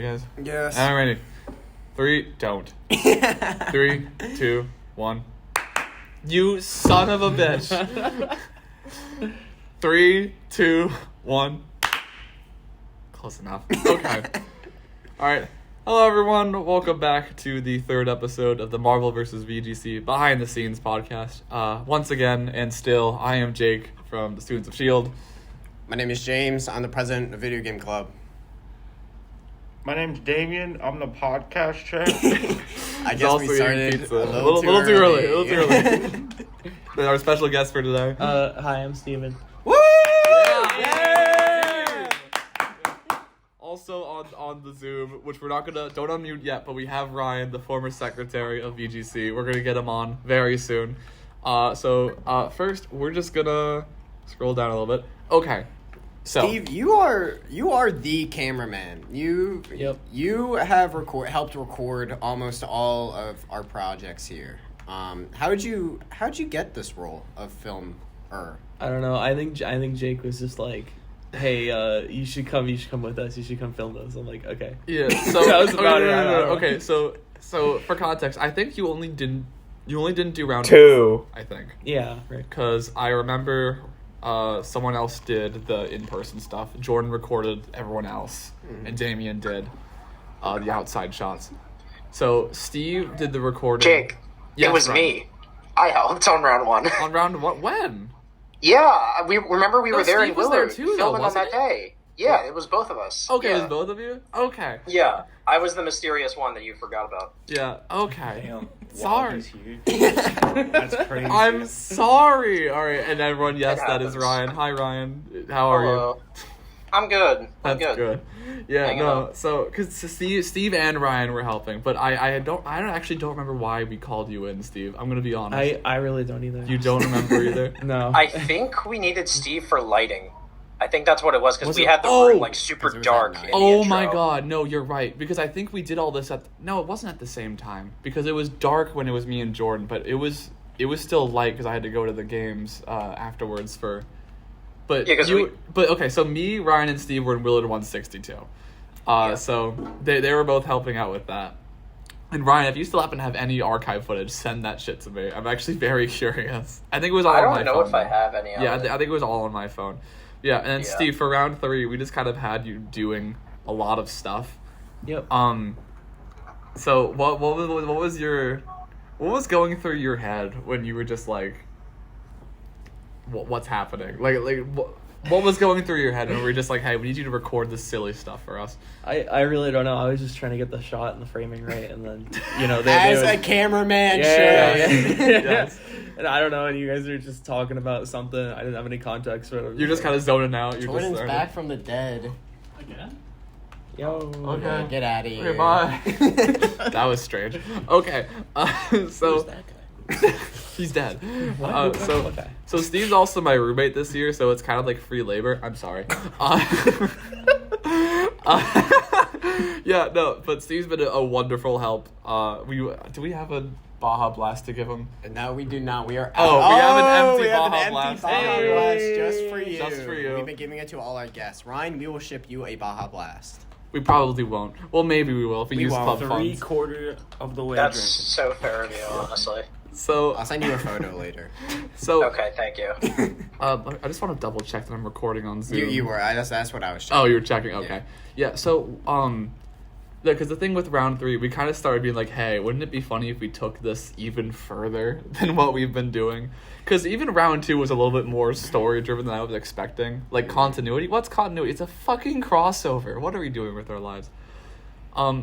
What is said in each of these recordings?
guys? Yes. Alrighty. 3, don't. 3, 2, 1. You son of a bitch. 3, 2, 1. Close enough. Okay. Alright. Hello, everyone. Welcome back to the third episode of the Marvel VGC behind the scenes podcast. Once again, and still, I am Jake from the Students of S.H.I.E.L.D. My name is James. I'm the president of Video Game Club. My name's Damian. I'm the podcast chair. I guess we started a little too early. Our special guest for today. Hi, I'm Steven. Woo! Yeah! Also on the Zoom, which we're not don't unmute yet, but we have Ryan, the former secretary of VGC. We're gonna get him on very soon. So first, we're just gonna scroll down a little bit. Okay. So, Steve, you are the cameraman. You have helped record almost all of our projects here. How'd you get this role of filmer? I don't know. I think Jake was just like, "Hey, you should come with us. You should come film this." I'm like, "Okay." Yeah. So that was about it. Okay. So for context, I think you only didn't do round 2. I think. Yeah. Right. Because I remember. Someone else did the in-person stuff. Jordan recorded everyone else, and Damian did the outside shots. So Steve did the recording. Jake, Yes, it was Ryan. me. I helped on round 1. On round what? When? Yeah, we were there Steve in was there Willard too, though, filming on wasn't that day. Yeah, it was both of us. Okay, yeah. it was both of you. Okay. Yeah, I was the mysterious one that you forgot about. Yeah. Okay. Damn. Sorry. Wow, he's huge. That's crazy. I'm sorry. All right, and everyone, yes, It that is happens. Ryan. Hi, Ryan. How are you? Hello. I'm good. That's good. Yeah, Hanging no. out. So, because Steve and Ryan were helping, but I don't remember why we called you in, Steve. I'm gonna be honest. I really don't either. You don't remember either? No. I think we needed Steve for lighting. I think that's what it was, because Was we it- had the room like super 'cause it was dark. at night. in the Oh intro. my god, no, you're right. Because I think we did all this no, it wasn't at the same time. Because it was dark when it was me and Jordan, but it was still light because I had to go to the games afterwards for. But Yeah, 'cause but okay, so me, Ryan, and Steve were in Willard 162. So they were both helping out with that. And Ryan, if you still happen to have any archive footage, send that shit to me. I'm actually very curious. I think it was all I on my don't know phone. if I have any of Yeah, it. I think it was all on my phone. Yeah, and then Yeah. Steve, for round 3, we just kind of had you doing a lot of stuff. Yep. So what was going through your head when you were just like, what's happening? What was going through your head, and we were just like, hey, we need you to record this silly stuff for us. I really don't know. I was just trying to get the shot and the framing right, and then As they a cameraman, yeah. Yes. And I don't know, and you guys are just talking about something. I didn't have any context for it. You're just kind of zoning out. You're Jordan's just back from the dead. Yo. Okay. Get out of here. Okay, bye. That was strange. Okay, so Who's that guy? he's dead. Okay. So Steve's also my roommate this year, so it's kind of like free labor. I'm sorry. Yeah, no, but Steve's been a wonderful help. Do we have a Baja Blast to give him? No, we do not. We are. Oh, we have an empty we have an Baja empty Blast. Baja Hey! Blast just for you. Just for you. We've been giving it to all our guests. Ryan, we will ship you a Baja Blast. We probably won't. Well, maybe we will if we use won't. club funds. 3/4 of the way That's drinking. so fair of you, honestly. So, I'll send you a photo later. Okay, thank you. I just want to double check that I'm recording on Zoom. You were. That's what I was checking. Oh, you were checking. Okay. Yeah. So, because the thing with round 3, we kind of started being like, hey, wouldn't it be funny if we took this even further than what we've been doing? Because even round 2 was a little bit more story driven than I was expecting. Like continuity. What's continuity? It's a fucking crossover. What are we doing with our lives?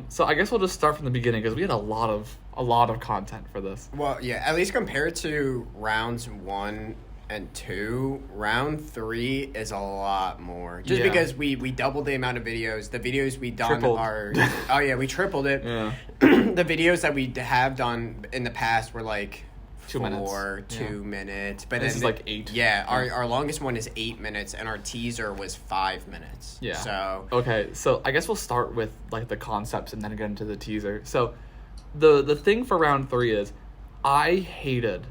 So I guess we'll just start from the beginning because we had a lot of content for this. Well, yeah. At least compared to rounds 1 and 2, round 3 is a lot more. Just Yeah. because we doubled the amount of videos. The videos we done Tripled. are. Oh yeah, we tripled it. Yeah. The videos that we have done in the past were like 2 minutes. 2 minutes. But This then is like 8. Yeah, our longest one is 8 minutes, and our teaser was 5 minutes. Yeah. So Okay, so I guess we'll start with like the concepts and then get into the teaser. So the thing for round 3 is I hated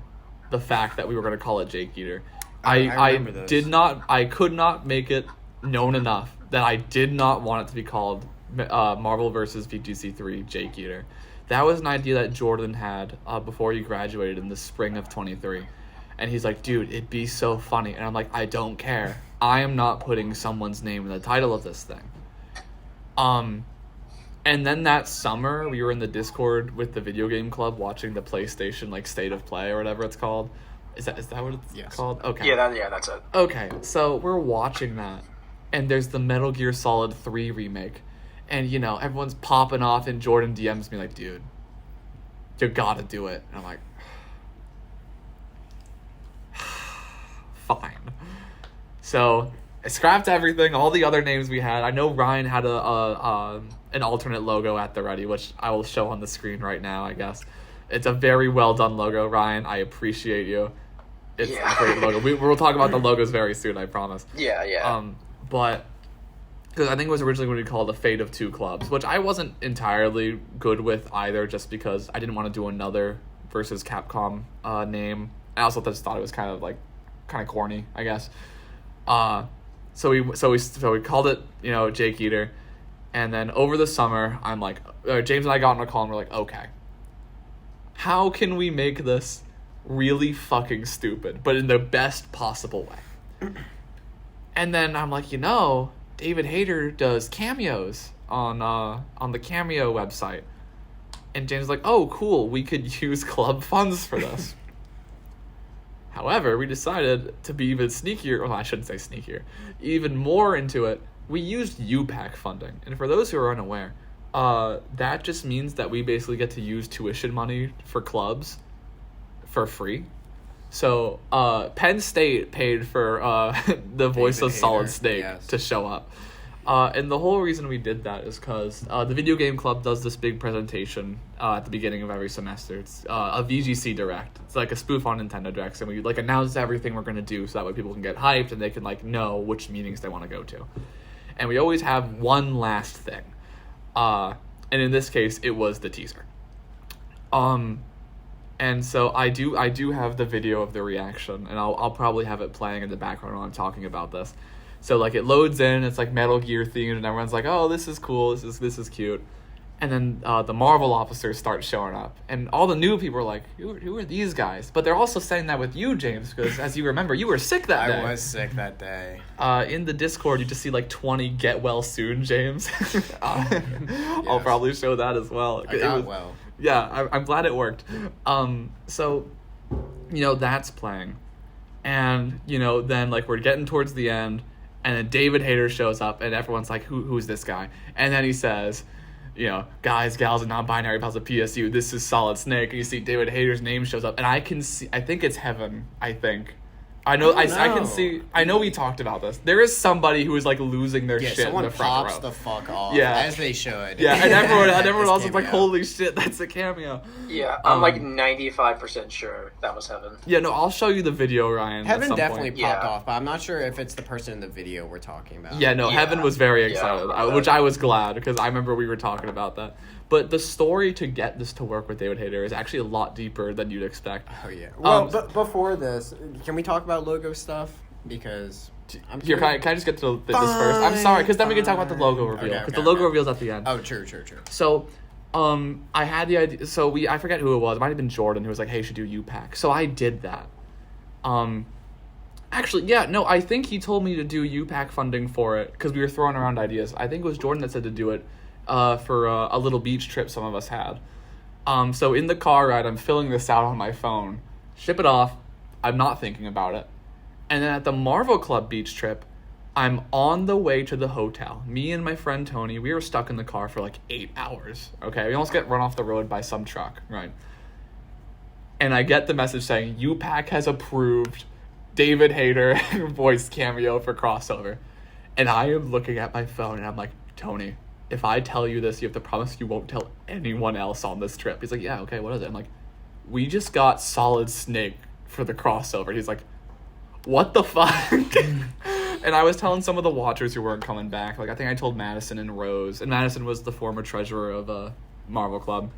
the fact that we were going to call it Jake Eater. I remember this. I could not make it known enough that I did not want it to be called Marvel versus VGC 3 Jake Eater. That was an idea that Jordan had before he graduated in the spring of 23. And he's like, dude, it'd be so funny. And I'm like, I don't care. I am not putting someone's name in the title of this thing. And then that summer, we were in the Discord with the video game club watching the PlayStation, like, State of Play or whatever it's called. Is that what it's called? Okay. Yeah, that's it. Okay, so we're watching that, and there's the Metal Gear Solid 3 remake. And, you know, everyone's popping off, and Jordan DMs me like, dude, you gotta do it. And I'm like, fine. So I scrapped everything, all the other names we had. I know Ryan had an alternate logo at the ready, which I will show on the screen right now, I guess. It's a very well done logo, Ryan. I appreciate you. It's a great logo. We'll talk about the logos very soon, I promise. Yeah. But because I think it was originally going to be called The Fate of Two Clubs, which I wasn't entirely good with either, just because I didn't want to do another versus Capcom name. I also just thought it was kind of corny, I guess. So we called it, you know, Jake Eater, and then over the summer, I'm like, James and I got on a call and we're like, okay, how can we make this really fucking stupid, but in the best possible way? And then I'm like, you know, David Hayter does cameos on the Cameo website, and James was like, oh, cool, we could use club funds for this. However, we decided to be even sneakier. Well, I shouldn't say sneakier. Even more into it, we used UPAC funding. And for those who are unaware, that just means that we basically get to use tuition money for clubs for free. So Penn State paid for the voice David of Solid Hayter, Snake yes. to show up. And the whole reason we did that is because the Video Game Club does this big presentation at the beginning of every semester. It's a VGC Direct. It's like a spoof on Nintendo Directs, and we like announce everything we're going to do so that way people can get hyped and they can like know which meetings they want to go to. And we always have one last thing. And in this case, it was the teaser. And so I do have the video of the reaction, and I'll probably have it playing in the background while I'm talking about this. So like it loads in, it's like Metal Gear themed, and everyone's like, "Oh, this is cool. This is cute." And then the Marvel officers start showing up, and all the new people are like, "Who are these guys?" But they're also saying that with you, James, because as you remember, you were sick that day. I was sick that day. In the Discord, you just see like 20 get well soon, James. I'll probably show that as well. I got well. Yeah, I'm glad it worked. So, you know, that's playing. And, you know, then, like, we're getting towards the end, and then David Hayter shows up, and everyone's like, who's this guy? And then he says, you know, guys, gals, and non-binary pals of PSU, this is Solid Snake. And you see David Hayter's name shows up, and I can see, I think it's Heaven, I think. I know, I can see, I know we talked about this. There is somebody who is, like, losing their shit in the front row. Someone pops the fuck off, Yeah. as they should. Yeah, and everyone else is like, cameo. holy shit, that's a cameo. Yeah, I'm like 95% sure that was Heaven. Yeah, no, I'll show you the video, Ryan. at Heaven some definitely point. popped Yeah. off, but I'm not sure if it's the person in the video we're talking about. Yeah, no, Yeah. Heaven was very Yeah, excited, I remember which that. I was glad, because I remember we were talking about that. But the story to get this to work with David Hayter is actually a lot deeper than you'd expect. Oh, yeah. Well, but before this, can we talk about logo stuff? Because I'm Here, can I just get to this first? I'm sorry, because then we can talk about the logo reveal, because Okay, the logo okay. reveal's at the end. Oh, true. So, I had the idea. So I forget who it was. It might have been Jordan who was like, "Hey, you should do UPAC." So I did that. Actually, yeah, no, I think he told me to do UPAC funding for it because we were throwing around ideas. I think it was Jordan that said to do it for a little beach trip some of us had. So in the car ride, I'm filling this out on my phone. Ship it off. I'm not thinking about it. And then at the Marvel Club beach trip, I'm on the way to the hotel. Me and my friend Tony, we were stuck in the car for like 8 hours. Okay, we almost get run off the road by some truck, right? And I get the message saying, UPAC has approved David Hayter voice cameo for crossover. And I am looking at my phone and I'm like, Tony, if I tell you this, you have to promise you won't tell anyone else on this trip. He's like, yeah, okay, what is it? I'm like, we just got Solid Snake for the crossover. He's like, what the fuck? And I was telling some of the watchers who weren't coming back. Like, I think I told Madison and Rose. And Madison was the former treasurer of Marvel Club.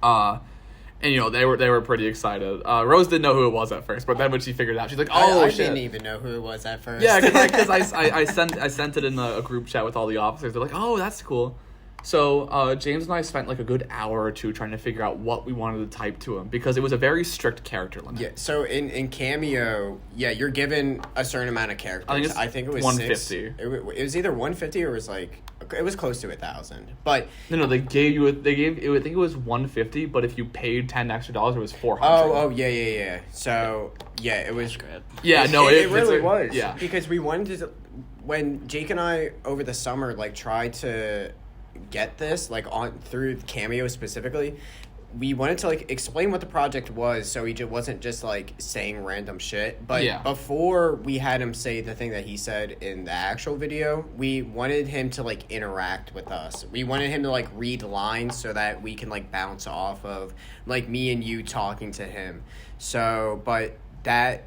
And, you know, they were pretty excited. Rose didn't know who it was at first. But then when she figured it out, she's like, oh, I shit. didn't even know who it was at first. Yeah, because I sent it in a group chat with all the officers. They're like, oh, that's cool. So James and I spent like a good hour or two trying to figure out what we wanted to type to him because it was a very strict character limit. Yeah. So in Cameo, you're given a certain amount of characters. I think it was 150. It was either 150 or it was like it was close to 1,000. But no, they gave you I think it was 150, but if you paid $10 extra, it was 400. Oh yeah. So it was. Yeah, no, it really was. Yeah, because we wanted to. When Jake and I over the summer like tried to get this like on through Cameo specifically, we wanted to like explain what the project was so he wasn't just like saying random shit. But before we had him say the thing that he said in the actual video, we wanted him to like interact with us. We wanted him to like read lines so that we can like bounce off of like me and you talking to him. So but that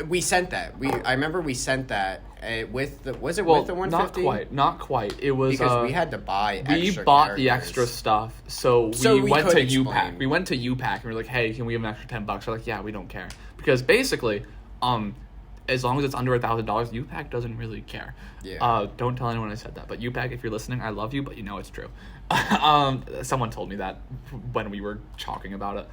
we sent that. I remember we sent that with the with the 150? Not quite. It was because we had to buy. We bought the extra stuff, so we went to UPAC. We went to UPAC and we were like, "Hey, can we have an extra $10?" They're like, "Yeah, we don't care," because basically, as long as it's under $1,000, UPAC doesn't really care. Yeah. Don't tell anyone I said that, but UPAC, if you're listening, I love you, but you know it's true. Someone told me that when we were talking about it.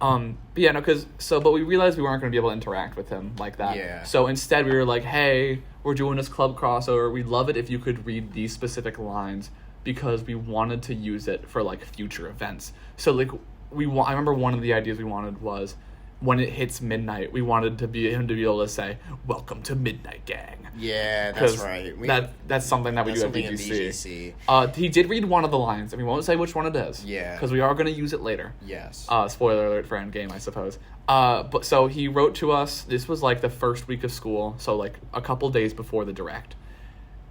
But we realized we weren't going to be able to interact with him like that. Yeah. So instead we were like, hey, we're doing this club crossover. We'd love it if you could read these specific lines because we wanted to use it for like future events. So like I remember one of the ideas we wanted was when it hits midnight, we wanted him to be able to say, "Welcome to Midnight Gang." Yeah, that's right. That's something that we do at VGC. He did read one of the lines, and we won't say which one it is. Yeah. Because we are going to use it later. Yes. Spoiler alert for Endgame, I suppose. But so he wrote to us. This was like the first week of school, so like a couple days before the direct.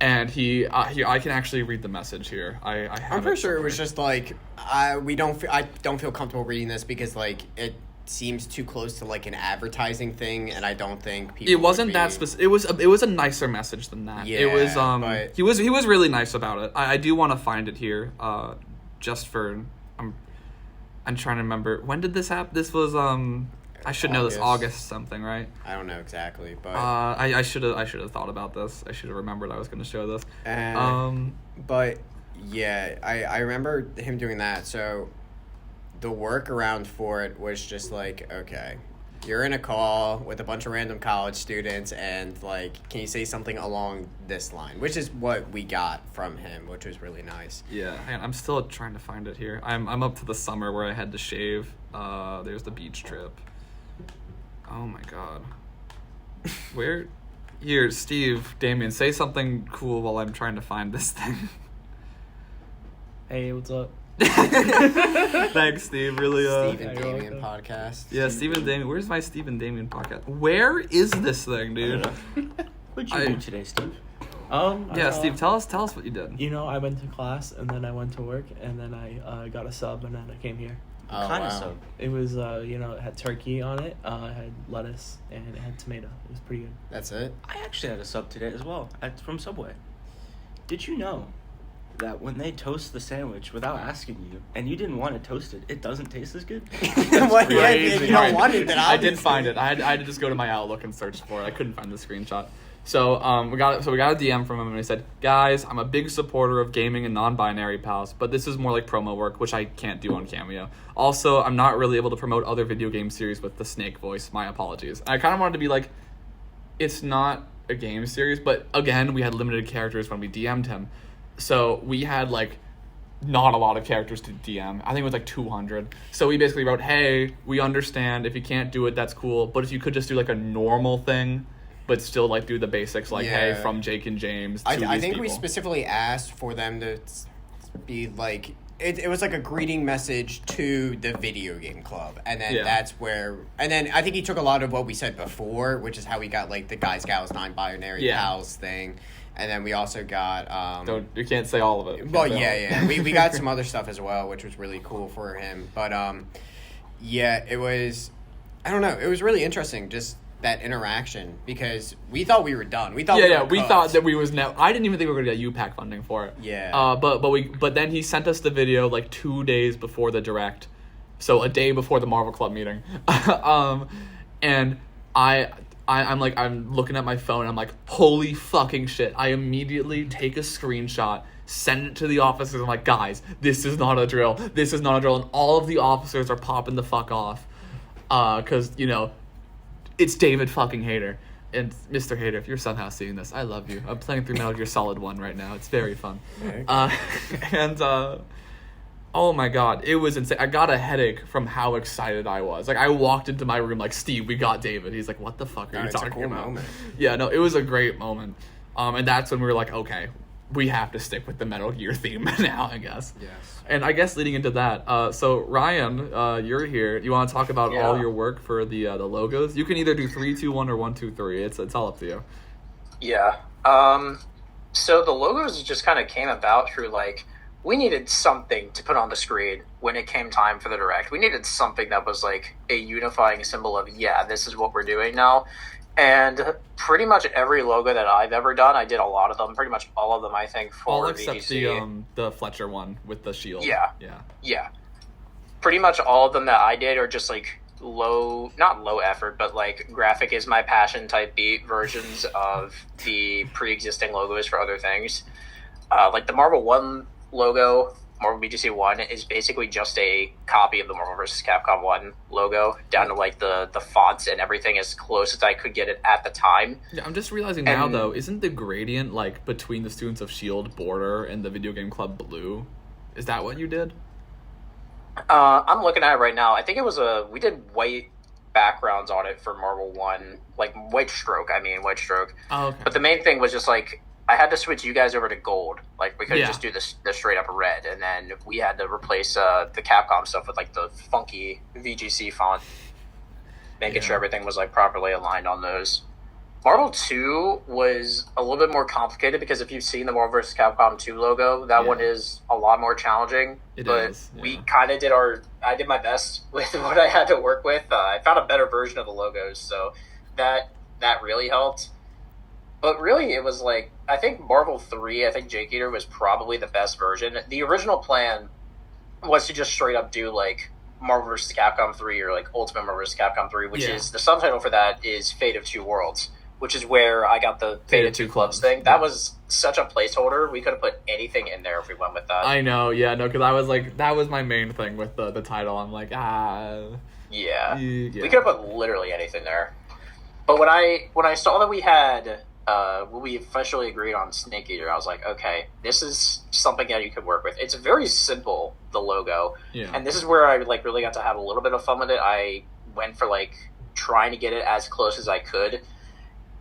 And I can actually read the message here. I'm pretty sure it was just like I don't feel comfortable reading this because like it seems too close to like an advertising thing, and I don't think people. It wasn't that specific. It was a nicer message than that. Yeah, it was but he was really nice about it. I do want to find it here. Just for I'm trying to remember, when did this happen? This was I should know this, August something, right? I don't know exactly, but I should have thought about this. I should have remembered I was going to show this. But yeah, I remember him doing that. So the workaround for it was just like, okay, you're in a call with a bunch of random college students, and like, can you say something along this line? Which is what we got from him, which was really nice. Yeah, and I'm still trying to find it here. I'm up to the summer where I had to shave. There's the beach trip. Oh my god. Where? Here, Steve, Damian, say something cool while I'm trying to find this thing. Hey, what's up? Thanks, Steve. Really, Steve and Damian podcast. Yeah, Steve and Damian. Where's my Steve and Damian podcast? Where is this thing, dude? What'd you do today, Steve? Yeah, Steve, tell us what you did. You know, I went to class and then I went to work and then I got a sub and then I came here. Oh, Kind wow. of sub. It was, it had turkey on it, it had lettuce, and it had tomato. It was pretty good. That's it? I actually had a sub today as well from Subway. Did you know that when they toast the sandwich without asking you, and you didn't want to toast it, it doesn't taste as good? What? Yeah, if you don't want it, then I did find it. I had to just go to my Outlook and search for it. I couldn't find the screenshot. So we got a DM from him, and he said, "Guys, I'm a big supporter of gaming and non-binary pals, but this is more like promo work, which I can't do on Cameo. Also, I'm not really able to promote other video game series with the snake voice. My apologies." I kind of wanted to be like, it's not a game series, but again, we had limited characters when we DM'd him, so we had like not a lot of characters to DM. I think it was like 200. So we basically wrote, "Hey, we understand if you can't do it, that's cool, but if you could just do like a normal thing." But still, like, do the basics, like, hey, from Jake and James to I think people. we specifically asked for them to be, like... It was, like, a greeting message to the video game club. And then that's where... And then I think he took a lot of what we said before, which is how we got, like, the guys, gals, non-binary pals thing. And then we also got... You can't say all of it. Well, yeah. We got some other stuff as well, which was really cool for him. But, yeah, it was... I don't know. It was really interesting, just... that interaction, because we thought we were done. We thought we thought that we was now. I didn't even think we were gonna get UPAC funding for it. Yeah. But then he sent us the video like 2 days before the direct, so a day before the Marvel Club meeting. And I'm looking at my phone. And I'm like, holy fucking shit! I immediately take a screenshot, send it to the officers. I'm like, guys, this is not a drill. This is not a drill. And all of the officers are popping the fuck off. Because, you know, it's David fucking Hayter. And Mr. Hayter, if you're somehow seeing this, I love you. I'm playing through Metal Gear Solid 1 right now. It's very fun. Oh my god, it was insane. I got a headache from how excited I was. Like, I walked into my room like, Steve, we got David. He's like, what the fuck are you talking about? Moment. Yeah, no, it was a great moment. And that's when we were like, okay, we have to stick with the Metal Gear theme now, I guess. Yes. And I guess leading into that, so Ryan, you're here. You want to talk about all your work for the logos? You can either do 3, 2, 1 or 1, 2, 3. It's all up to you. Yeah. So the logos just kind of came about through, like, we needed something to put on the screen when it came time for the direct. We needed something that was like a unifying symbol of, yeah, this is what we're doing now. And pretty much every logo that I've ever done, I did a lot of them, pretty much all of them, I think, for all except VGC. The Fletcher one with the shield. Yeah. Pretty much all of them that I did are just like not low effort, but like graphic is my passion type beat versions of the pre-existing logos for other things. Like the Marvel 1 logo, Marvel VGC 1, is basically just a copy of the Marvel vs. Capcom 1 logo, down to like the fonts and everything as close as I could get it at the time. Yeah, I'm just realizing now, though, isn't the gradient like between the Students of S.H.I.E.L.D. border and the Video Game Club blue? Is that what you did? I'm looking at it right now. I think it was we did white backgrounds on it for Marvel 1, like white stroke. Oh, okay. But the main thing was just like, I had to switch you guys over to gold. Like, we couldn't just do the straight up red, and then we had to replace the Capcom stuff with like the funky VGC font, making sure everything was like properly aligned on those. Marvel 2 was a little bit more complicated because if you've seen the Marvel vs. Capcom 2 logo, that one is a lot more challenging. We kind of I did my best with what I had to work with. I found a better version of the logos, so that really helped. But really, it was like, I think Marvel 3, I think Jake Eater was probably the best version. The original plan was to just straight up do like Marvel vs. Capcom 3 or like Ultimate Marvel vs. Capcom 3, which is, the subtitle for that is Fate of Two Worlds, which is where I got the Fate of Two Clubs thing. That was such a placeholder. We could have put anything in there if we went with that. I know, because I was like, that was my main thing with the title. I'm like, Yeah. We could have put literally anything there. But when I saw that we had... we officially agreed on Snake Eater, I was like, okay, this is something that you could work with. It's very simple, the logo. Yeah. And this is where I like really got to have a little bit of fun with it. I went for like trying to get it as close as I could.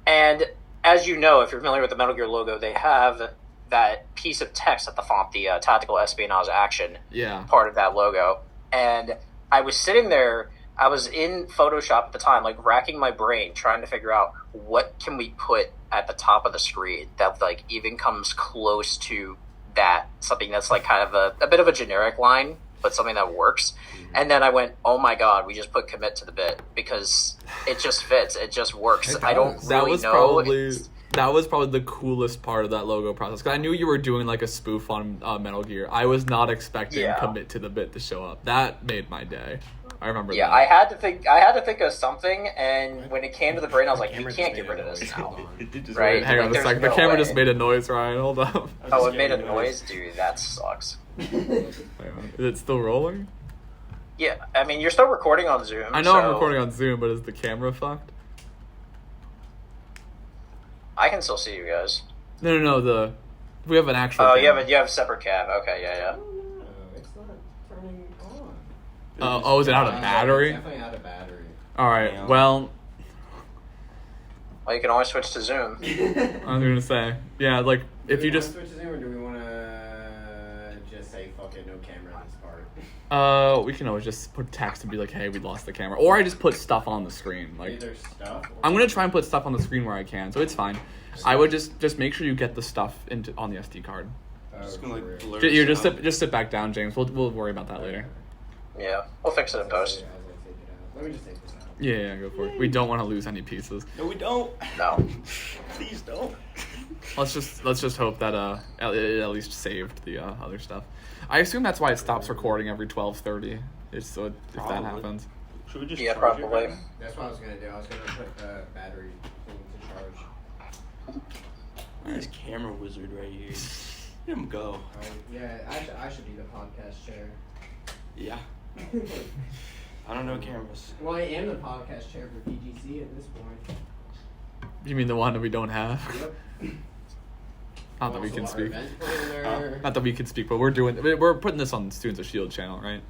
And as you know, if you're familiar with the Metal Gear logo, they have that piece of text at the font, the Tactical Espionage Action part of that logo. And I was sitting there, I was in Photoshop at the time, like racking my brain, trying to figure out what can we put at the top of the screen that like even comes close to that, something that's like kind of a bit of a generic line, but something that works. And then I went, oh my god, we just put commit to the bit because it just fits, it just works. I don't really know. That was probably the coolest part of that logo process, because I knew you were doing like a spoof on Metal Gear. I was not expecting commit to the bit to show up. That made my day. I remember that. Yeah, I had to think of something, and when it came to the brain, I was like, you can't get rid of this now. Right? Hang on a second. The camera just made a noise, Ryan. Hold up. Oh, it made a noise? Dude, that sucks. Is it still rolling? Yeah, I mean, you're still recording on Zoom. I know I'm recording on Zoom, but is the camera fucked? I can still see you guys. No. We have an actual camera. You have a separate cam. Okay, yeah. It's not turning on. Is it out of battery? It's definitely out of battery. Alright, well, you can always switch to Zoom. I was gonna say, yeah, like, if you just... switch to Zoom, or do we want to just say, fuck it, no camera in this part? We can always just put text and be like, hey, we lost the camera. Or I just put stuff on the screen. Like, either stuff or... I'm gonna try and put stuff on the screen where I can, so it's fine. I would just make sure you get the stuff on the SD card. Just gonna, like, blur just sit back down, James. We'll worry about that later. Yeah, we'll fix it in post. Let me just take this out. Yeah, go for it. We don't want to lose any pieces. No, we don't. No. Please don't. Let's just hope that it at least saved the other stuff. I assume that's why it stops recording every 12:30. If that happens. Should we just charge probably. It? That's what I was gonna do. I was gonna put the battery thing to charge. This camera wizard right here. him go. Yeah, I should be the podcast chair. Yeah. I don't know cameras. Well, I am the podcast chair for VGC at this point. You mean the one that we don't have? Yep. Not that we can speak. Planner. Not that we can speak, but we're putting this on Students of S.H.I.E.L.D. channel, right?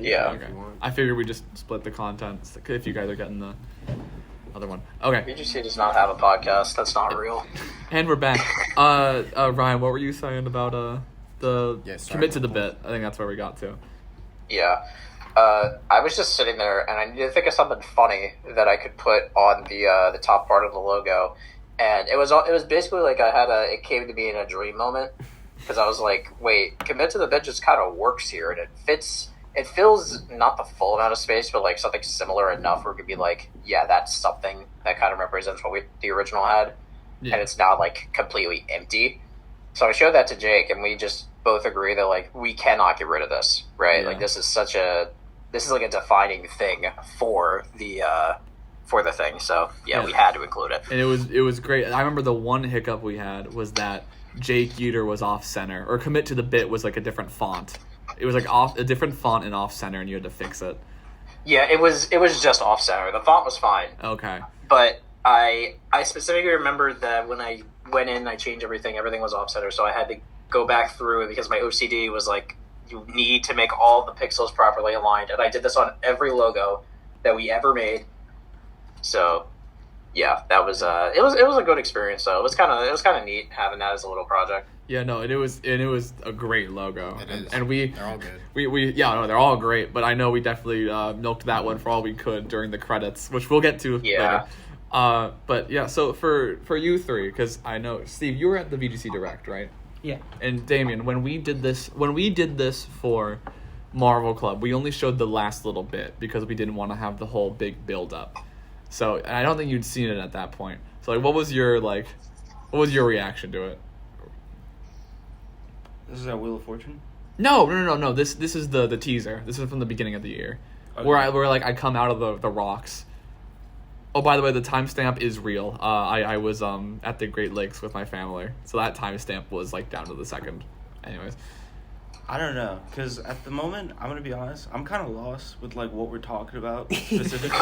Yeah. Okay. I figured we just split the content if you guys are getting the other one. Okay. VGC does not have a podcast. That's not real. And we're back. Ryan, what were you saying about the commit to the bit? I think that's where we got to. Yeah. I was just sitting there, and I needed to think of something funny that I could put on the top part of the logo, and it was basically like it came to me in a dream moment, because I was like, wait, commit to the bit just kind of works here, and it fills not the full amount of space, but like something similar enough where it could be like, yeah, that's something that kind of represents what the original had, and it's not like completely empty. So I showed that to Jake, and we just both agree that like we cannot get rid of this, right? Yeah. Like this is like a defining thing for the thing. So yeah, we had to include it. And it was great. I remember the one hiccup we had was that Jake Uter was off center, or commit to the bit was like a different font. It was like a different font and off center, and you had to fix it. Yeah, it was just off center. The font was fine. Okay. But I specifically remember that when I went in, I changed everything. Everything was off center, so I had to go back through it because my OCD was like, you need to make all the pixels properly aligned, and I did this on every logo that we ever made. So, yeah, that was it was a good experience. So it was kind of neat having that as a little project. Yeah, no, and it was a great logo. It is. And they're all good. They're all great. But I know we definitely milked that one for all we could during the credits, which we'll get to later. But yeah, so for you three, because I know Steve, you were at the VGC Direct, right? Yeah. And Damian, when we did this for Marvel Club, we only showed the last little bit because we didn't want to have the whole big build up. So, and I don't think you'd seen it at that point. So, like, what was your reaction to it? This is our Wheel of Fortune? No. This is the teaser. This is from the beginning of the year, Okay. where I come out of the rocks. Oh, by the way, the timestamp is real. I was at the Great Lakes with my family, so that timestamp was like down to the second. Anyways, I don't know, because at the moment, I'm going to be honest, I'm kind of lost with like what we're talking about specifically.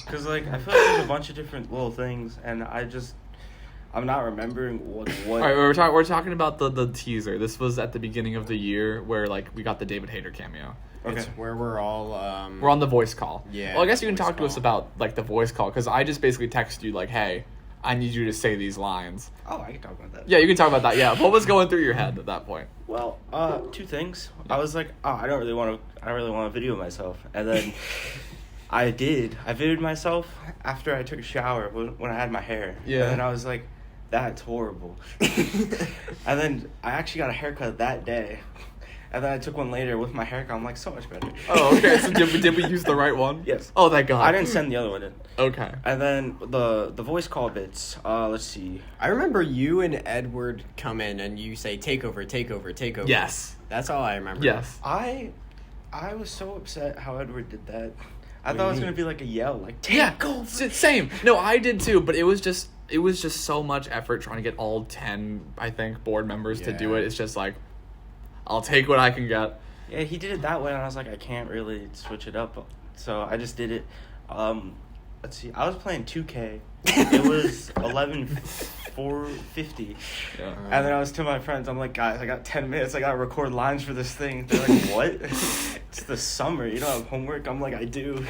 Because like I feel like there's a bunch of different little things, and I'm not remembering what. All right, we're talking about the teaser. This was at the beginning of the year where like we got the David Hayter cameo. Okay. It's where we're all We're on the voice call. Yeah. Well, I guess you can voice talk to us call. about like the voice call, because I just basically text you like, "Hey, I need you to say these lines." Oh, I can talk about that. Yeah, you can talk about that. Yeah, what was going through your head at that point? Well, two things. I was like, I don't really want to video myself, and then I videoed myself after I took a shower when I had my hair. Yeah. And then I was like, that's horrible. And then I actually got a haircut that day. And then I took one later with my haircut. I'm like, so much better. Oh, okay. So did we use the right one? Yes. Oh, thank God. I didn't send the other one in. Okay. And then the voice call bits. Let's see. I remember you and Edward come in and you say, take over. Yes. That's all I remember. Yes. I was so upset how Edward did that. I What thought do it was you going to be like a yell, like, take Yeah. over. Same. No, I did too, but it was just so much effort trying to get all 10, I think, board members to do Yeah. it. It's just like, I'll take what I can get. Yeah, he did it that way, and I was like, I can't really switch it up. So I just did it. Let's see. I was playing 2K. It was 11:50. Yeah. And then I was telling my friends, I'm like, guys, I got 10 minutes. I got to record lines for this thing. They're like, what? It's the summer. You don't have homework? I'm like, I do.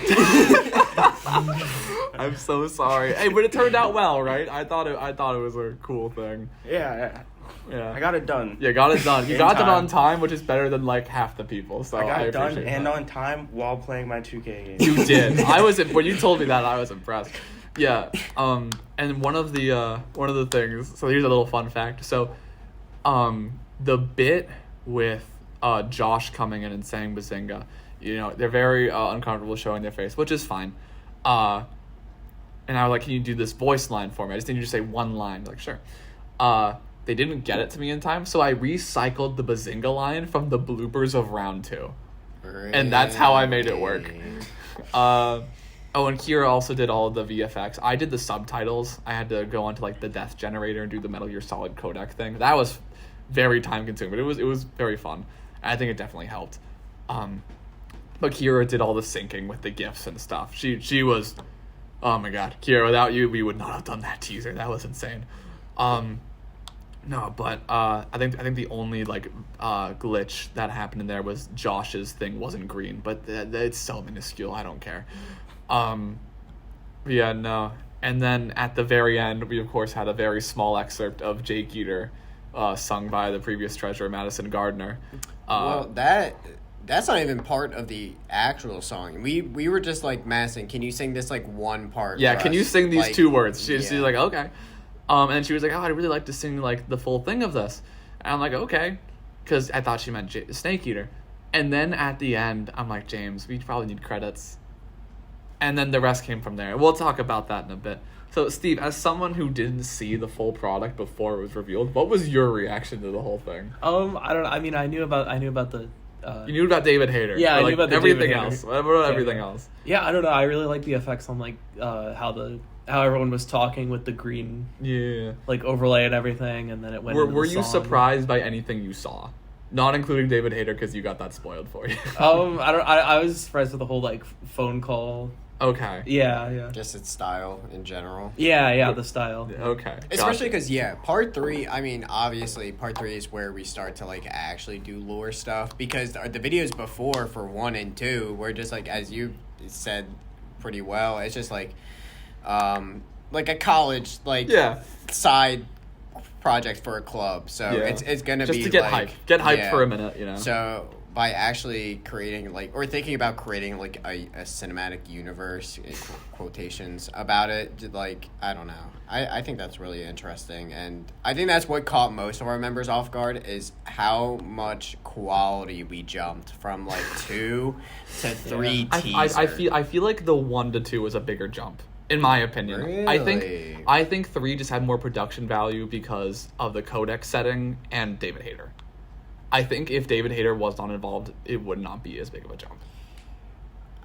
I'm so sorry. Hey, but it turned out well, right? I thought it was a cool thing. Yeah. Yeah. I got it done. Yeah, got it done. You In got it time. on time, which is better than like half the people. So I got it done appreciate and that. on time while playing my 2K game. You did. When you told me that, I was impressed. Yeah. And one of the things. So here's a little fun fact. So, the bit with Josh coming in and saying Bazinga, you know, they're very uncomfortable showing their face, which is fine. And I was like, can you do this voice line for me? I just need you to say one line. Like, sure. They didn't get it to me in time, so I recycled the Bazinga line from the bloopers of round 2. And that's how I made it work. And Kira also did all of the VFX. I did the subtitles. I had to go onto like the Death Generator and do the Metal Gear Solid codec thing. That was very time consuming, but it was very fun. I think it definitely helped. But Kira did all the syncing with the GIFs and stuff. She was, oh my god, Kira, without you, we would not have done that teaser. That was insane. No, but I think the only glitch that happened in there was Josh's thing wasn't green, but it's so minuscule. I don't care. Yeah, no. And then at the very end, we of course had a very small excerpt of Jake Eater, sung by the previous treasurer Madison Gardner. Well, that's not even part of the actual song. We were just like, Madison, can you sing this one part? Yeah, for can us? you sing these 2 words? She's yeah. like, okay. And she was like, oh, I'd really like to sing the full thing of this. And I'm like, okay, because I thought she meant Snake Eater. And then at the end, I'm like, James, we probably need credits. And then the rest came from there. We'll talk about that in a bit. So, Steve, as someone who didn't see the full product before it was revealed, what was your reaction to the whole thing? I don't know. I mean, I knew about the. You knew about David Hayter. Yeah, I knew about the everything David else. Hayter. What about everything else? Yeah, I don't know. I really like the effects on how everyone was talking with the green overlay and everything, and then it went. Were you surprised by anything you saw? Not including David Hayter, because you got that spoiled for you. I was surprised with the whole phone call. Okay. Yeah. Just its style in general. Yeah, the style. Okay. Especially because, part 3, I mean, obviously, part 3 is where we start to, actually do lore stuff. Because the videos before for 1 and 2 were just, as you said pretty well, it's just, a college, side project for a club. So it's going to be, just to get hype. Get hyped for a minute, you know? So by actually creating or thinking about creating a cinematic universe in quotations about it, I don't know, I think that's really interesting, and I think that's what caught most of our members off guard is how much quality we jumped from 2 to 3 teaser. I feel like the 1 to 2 was a bigger jump, in my opinion. Really? I think 3 just had more production value because of the codec setting and David Hayter. I think if David Hayter was not involved, it would not be as big of a jump.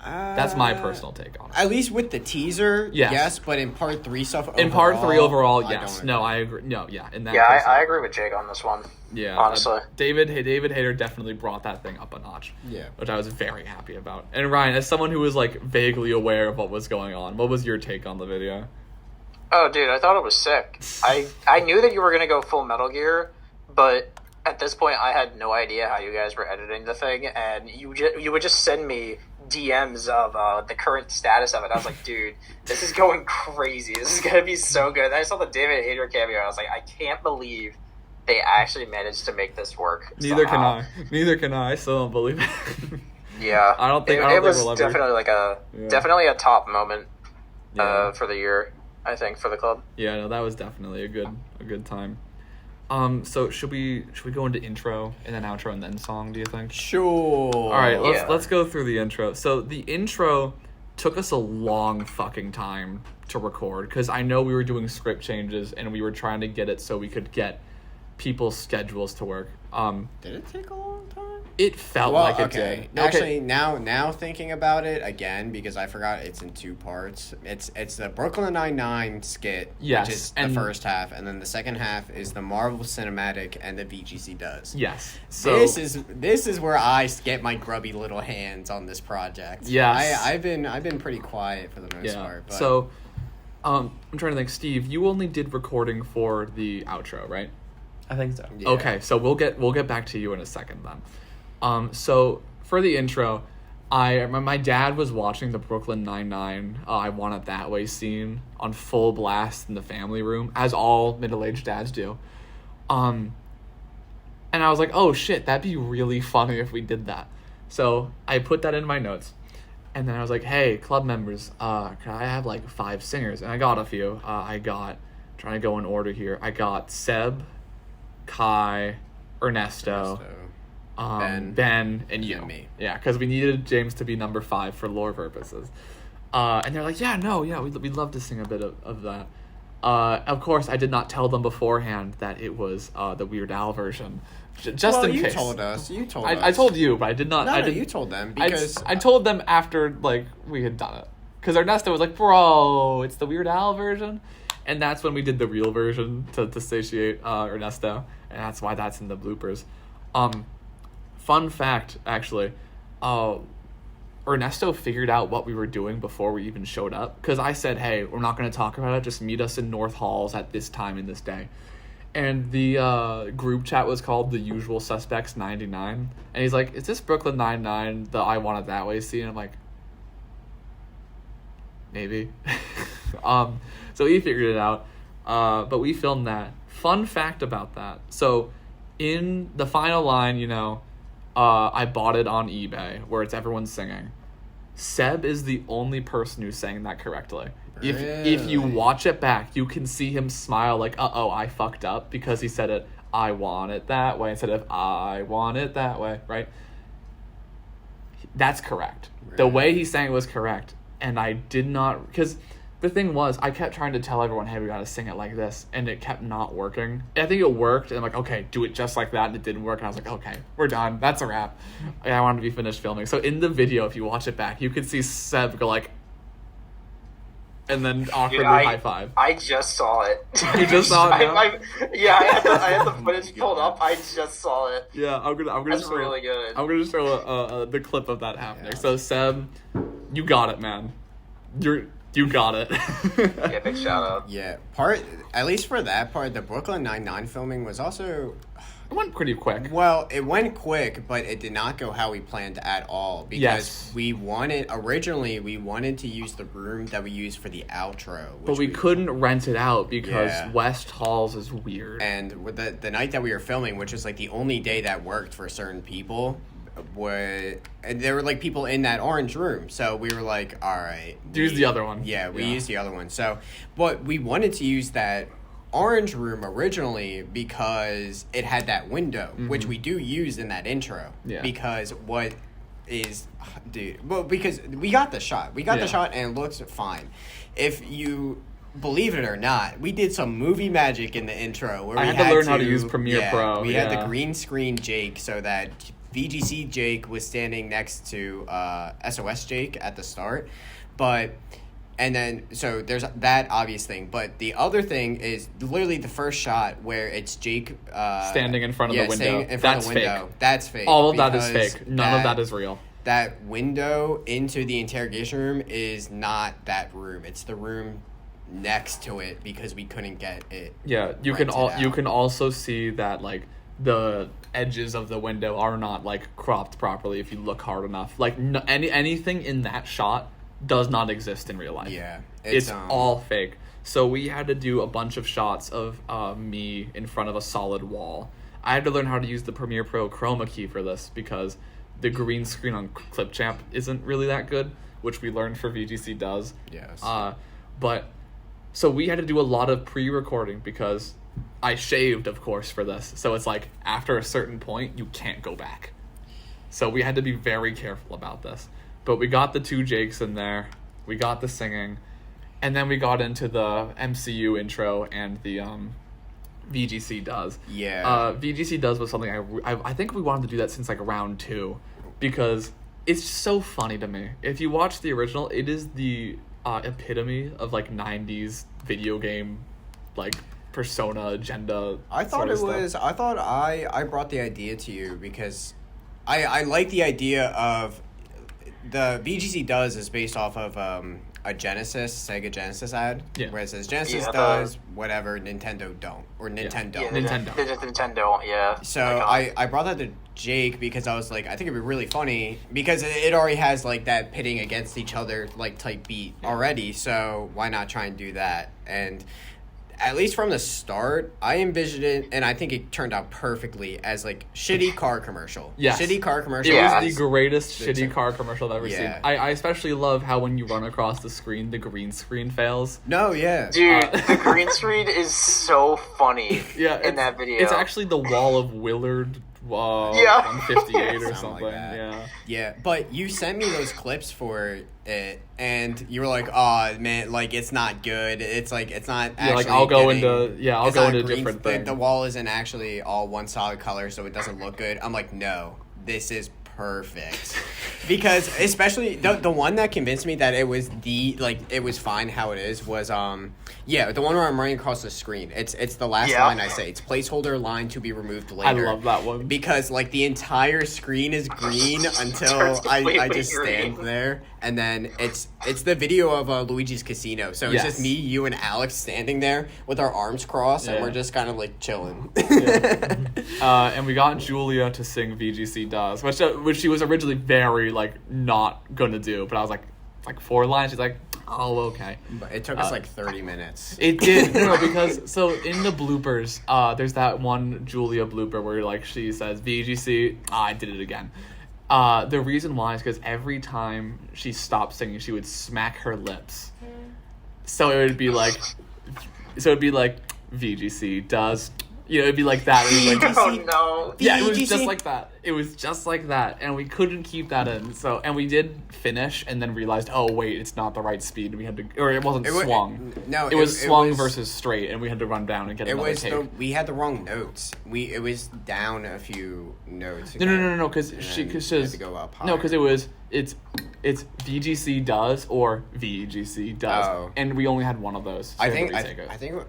That's my personal take on it. At least with the teaser, yes. Yes, but in part 3 stuff overall, in part 3 overall, I yes. don't No, agree. I agree. No, yeah. In that yeah, case, I agree with Jake on this one. Yeah, honestly, David Hayter definitely brought that thing up a notch. Yeah, which I was very happy about. And Ryan, as someone who was vaguely aware of what was going on, what was your take on the video? Oh, dude, I thought it was sick. I knew that you were gonna go full Metal Gear, but at this point, I had no idea how you guys were editing the thing, and you would just send me DMs of the current status of it. I was like, dude, this is going crazy. This is gonna be so good. And I saw the David Hayter cameo. I was like, I can't believe they actually managed to make this work. Neither somehow. can I. I still don't believe it. Yeah, I don't think it was we'll definitely definitely a top moment for the year. I think for the club. Yeah, no, that was definitely a good time. So should we go into intro and then outro and then song, do you think? Sure. All right, let's go through the intro. So the intro took us a long fucking time to record because I know we were doing script changes and we were trying to get it so we could get people's schedules to work. Did it take a long time? It felt like it did. did. Actually, now thinking about it again, because I forgot it's in 2 parts. It's the Brooklyn Nine-Nine skit, yes, which is the first half, and then the second half is the Marvel Cinematic and the VGC does. Yes. So this is where I get my grubby little hands on this project. Yes. I've been pretty quiet for the most part. But. So, I'm trying to think. Steve, you only did recording for the outro, right? I think so. Yeah. Okay, so we'll get back to you in a second then. So for the intro, my dad was watching the Brooklyn Nine-Nine I Want It That Way scene on full blast in the family room, as all middle-aged dads do. And I was like, oh shit, that'd be really funny if we did that. So I put that in my notes. And then I was like, hey, club members, can I have 5 singers? And I got a few. Trying to go in order here. I got Seb, Kai, Ernesto. Ben, and you. And me. Yeah, because we needed James to be number 5 for lore purposes. And they're like, we'd love to sing a bit of that. Of course, I did not tell them beforehand that it was the Weird Al version. Just in case. You told us. I told you, but I did not. No, you told them because I told them after we had done it. Because Ernesto was like, bro, it's the Weird Al version. And that's when we did the real version to satiate Ernesto. and that's why that's in the bloopers. Fun fact, actually, Ernesto figured out what we were doing before we even showed up, because I said, hey, we're not going to talk about it, just meet us in North Halls at this time and this day. And the group chat was called The Usual Suspects 99, and he's like, is this Brooklyn Nine-Nine, the I Want It That Way scene? I'm like, maybe. So he figured it out, but we filmed that. Fun fact about that, so in the final line, you know, I bought it on eBay, where it's everyone singing. Seb is the only person who sang that correctly. If you watch it back, you can see him smile like, uh-oh, I fucked up, because he said it, I want it that way, instead of I want it that way, right? That's correct. Right. The way he sang it was correct, and I did not, because the thing was, I kept trying to tell everyone, hey, we gotta sing it like this, and it kept not working. I think it worked, and I'm like, okay, do it just like that, and it didn't work, and I was like, okay, we're done, that's a wrap. I wanted to be finished filming. So in the video, if you watch it back, you can see Seb go like, and then awkwardly high five. I just saw it. You just saw it now? I had the footage pulled up. I just saw it. Yeah, I'm gonna That's just throw, really good. I'm gonna just throw the clip of that happening. Yeah. So Seb, you got it, man. You got it. Yeah, big shout out. Yeah, at least for that part, the Brooklyn Nine-Nine filming was also... It went pretty quick. Well, it went quick, but it did not go how we planned at all. Because originally we wanted to use the room that we used for the outro. But we couldn't rent it out because West Halls is weird. And with the night that we were filming, which was like the only day that worked for certain people, and there were like people in that orange room, so we were like, all right, use the other one. Yeah, we used the other one. So, but we wanted to use that orange room originally because it had that window, which we do use in that intro. Yeah. Because because we got the shot, the shot, and it looks fine. If you believe it or not, we did some movie magic in the intro where I had to learn how to use Premiere Pro. We had the green screen Jake so that VGC Jake was standing next to SOS Jake at the start, and then so there's that obvious thing, but the other thing is literally the first shot where it's Jake standing in front of the window. That's fake. That's fake. All of that is fake. None of that is real. That window into the interrogation room is not that room. It's the room next to it because we couldn't get it. Yeah, you can also see that like the edges of the window are not like cropped properly if you look hard enough. Like anything in that shot does not exist in real life. Yeah, it's all fake. So we had to do a bunch of shots of me in front of a solid wall. I had to learn how to use the Premiere Pro chroma key for this because the green screen on Clipchamp isn't really that good, which we learned for VGC does. Yes. But so we had to do a lot of pre-recording because I shaved, of course, for this. So it's like after a certain point, you can't go back. So we had to be very careful about this. But we got the two Jakes in there. We got the singing. And then we got into the MCU intro and the VGC Does. Yeah. VGC Does was something I think we wanted to do that since like round 2 because it's so funny to me. If you watch the original, it is the epitome of like 90s video game like persona agenda. I thought I brought the idea to you because I like the idea of the VGC Does is based off of a Sega Genesis ad, where it says Genesis does whatever Nintendo don't, or Nintendo. Yeah, Nintendo, yeah. So I brought that to Jake because I was like, I think it'd be really funny because it already has like that pitting against each other like type beat already. So why not try and do that? And at least from the start, I envisioned it, and I think it turned out perfectly as like shitty car commercial. Yes. Shitty car commercial. It was the greatest shitty car commercial I've ever seen. I especially love how when you run across the screen, the green screen fails. No, yeah. Dude, the green screen is so funny in that video. It's actually the wall of Willard 158 or something. Like yeah, but you sent me those clips for it, and you were like, "Oh man, like it's not good. It's like it's not." Actually like I'll go into different things. The wall isn't actually all one solid color, so it doesn't look good. I'm like, no, this is perfect. Because especially the one that convinced me that it was it was fine how it is was the one where I'm running across the screen. It's the last line I say. It's placeholder line to be removed later. I love that one. Because the entire screen is green until I just stand there, and then it's the video of Luigi's Casino. So it's just me, you, and Alex standing there with our arms crossed, and we're just kind of chilling. And we got Julia to sing VGC Does, which she was originally very not gonna do, but I was like 4 lines. She's like, oh, okay. But it took us 30 minutes. It did. No, because so in the bloopers, there's that one Julia blooper where she says VGC. I did it again. The reason why is because every time she stopped singing, she would smack her lips. So it would be VGC does. It'd be like that. Oh no! Yeah, it was just like that. It was just like that, and we couldn't keep that in. So, and we did finish, and then realized, oh wait, it's not the right speed. We had to, or it wasn't swung. It was swung versus straight, and we had to run down and get another take. We had the wrong notes. It was down a few notes. No, because it's VGC does or VGC does, and we only had one of those. So I think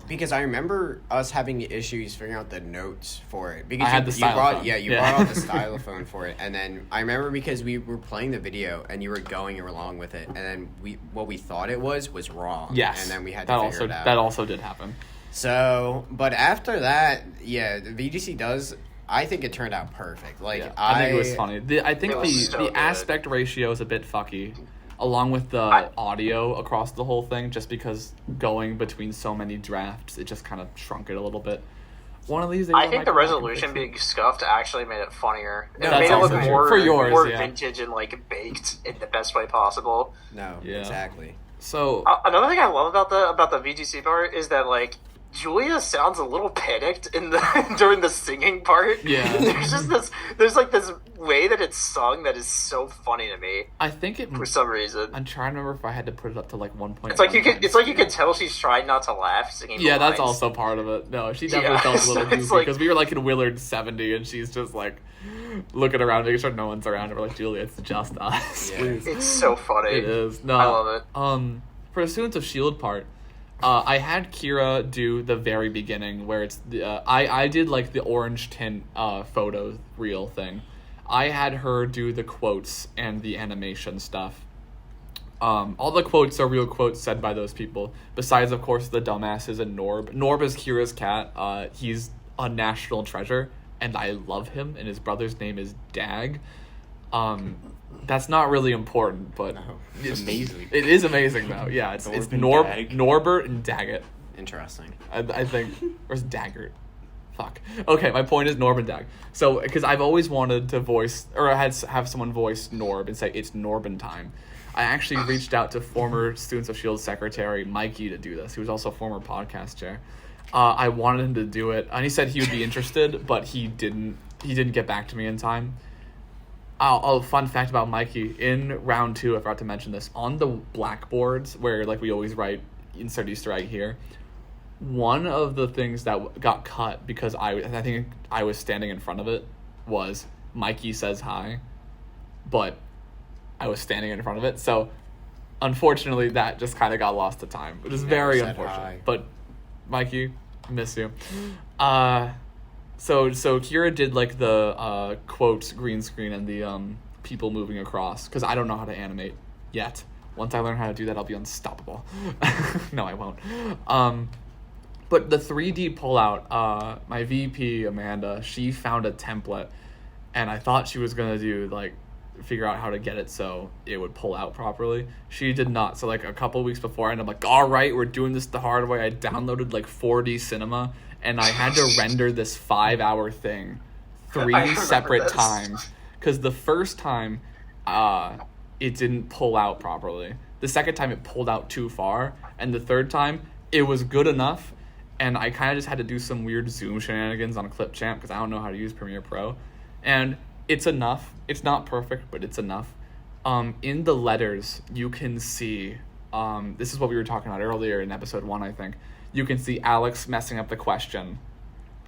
because I remember us having issues figuring out the notes for it because you brought out the stylophone for it, and then I remember because we were playing the video and you were going along with it, and then what we thought it was wrong. Yes, and then we had to figure it out. That also did happen. So, but after that, the VGC does. I think it turned out perfect. I think it was funny. I think the aspect ratio is a bit fucky, along with the audio across the whole thing, just because going between so many drafts, it just kind of shrunk it a little bit. One of these days, I think the resolution being scuffed actually made it funnier. It made it look more vintage and baked in the best way possible. No, exactly. So another thing I love about the VGC part is that Julia sounds a little panicked during the singing part. Yeah. There's this way that it's sung that is so funny to me. I think it for some reason. I'm trying to remember if I had to put it up to 1.1. It's you can tell she's trying not to laugh singing. Yeah, that's also part of it. No, she definitely felt a little goofy because we were in Willard 70 and she's just looking around, making sure no one's around. And we're Julia, it's just us. Yeah. It's so funny. It is. No, I love it. For the Students of S.H.I.E.L.D. part, I had Kira do the very beginning where it's I did the orange tint photo reel thing. I had her do the quotes and the animation stuff. All the quotes are real quotes said by those people, besides of course the dumbasses and Norb. Norb is Kira's cat. He's a national treasure and I love him, and his brother's name is Dag. That's not really important, but it's amazing. It is amazing, though. Yeah, it's Norbert and Daggett. Interesting. I think, or is Daggert? Fuck. Okay, my point is Norb and Dag. So, because I've always wanted to voice, or I had to have someone voice Norb and say it's Norbin time. I actually reached out to former Students of S.H.I.E.L.D. Secretary Mikey to do this. He was also a former podcast chair. I wanted him to do it, and he said he would be interested, but he didn't get back to me in time. Fun fact about Mikey, in round 2, I forgot to mention this, on the blackboards where we always write insert Easter egg here, one of the things that got cut because I think I was standing in front of it was Mikey says hi, but I was standing in front of it, so unfortunately that just kind of got lost to time, which is very unfortunate. Hi. But Mikey, I miss you. So Kira did the quotes green screen and the people moving across, because I don't know how to animate yet. Once I learn how to do that, I'll be unstoppable. No, I won't. But the 3D pullout, my VP Amanda, she found a template, and I thought she was gonna do figure out how to get it so it would pull out properly. She did not. So a couple weeks before, and I'm all right, we're doing this the hard way. I downloaded 4D Cinema. And I had to render this 5-hour thing 3 separate times. Because the first time, it didn't pull out properly. The second time, it pulled out too far. And the third time, it was good enough. And I kind of just had to do some weird zoom shenanigans on Clipchamp because I don't know how to use Premiere Pro. And it's enough. It's not perfect, but it's enough. In the letters, you can see... this is what we were talking about earlier in episode 1, I think. You can see Alex messing up the question.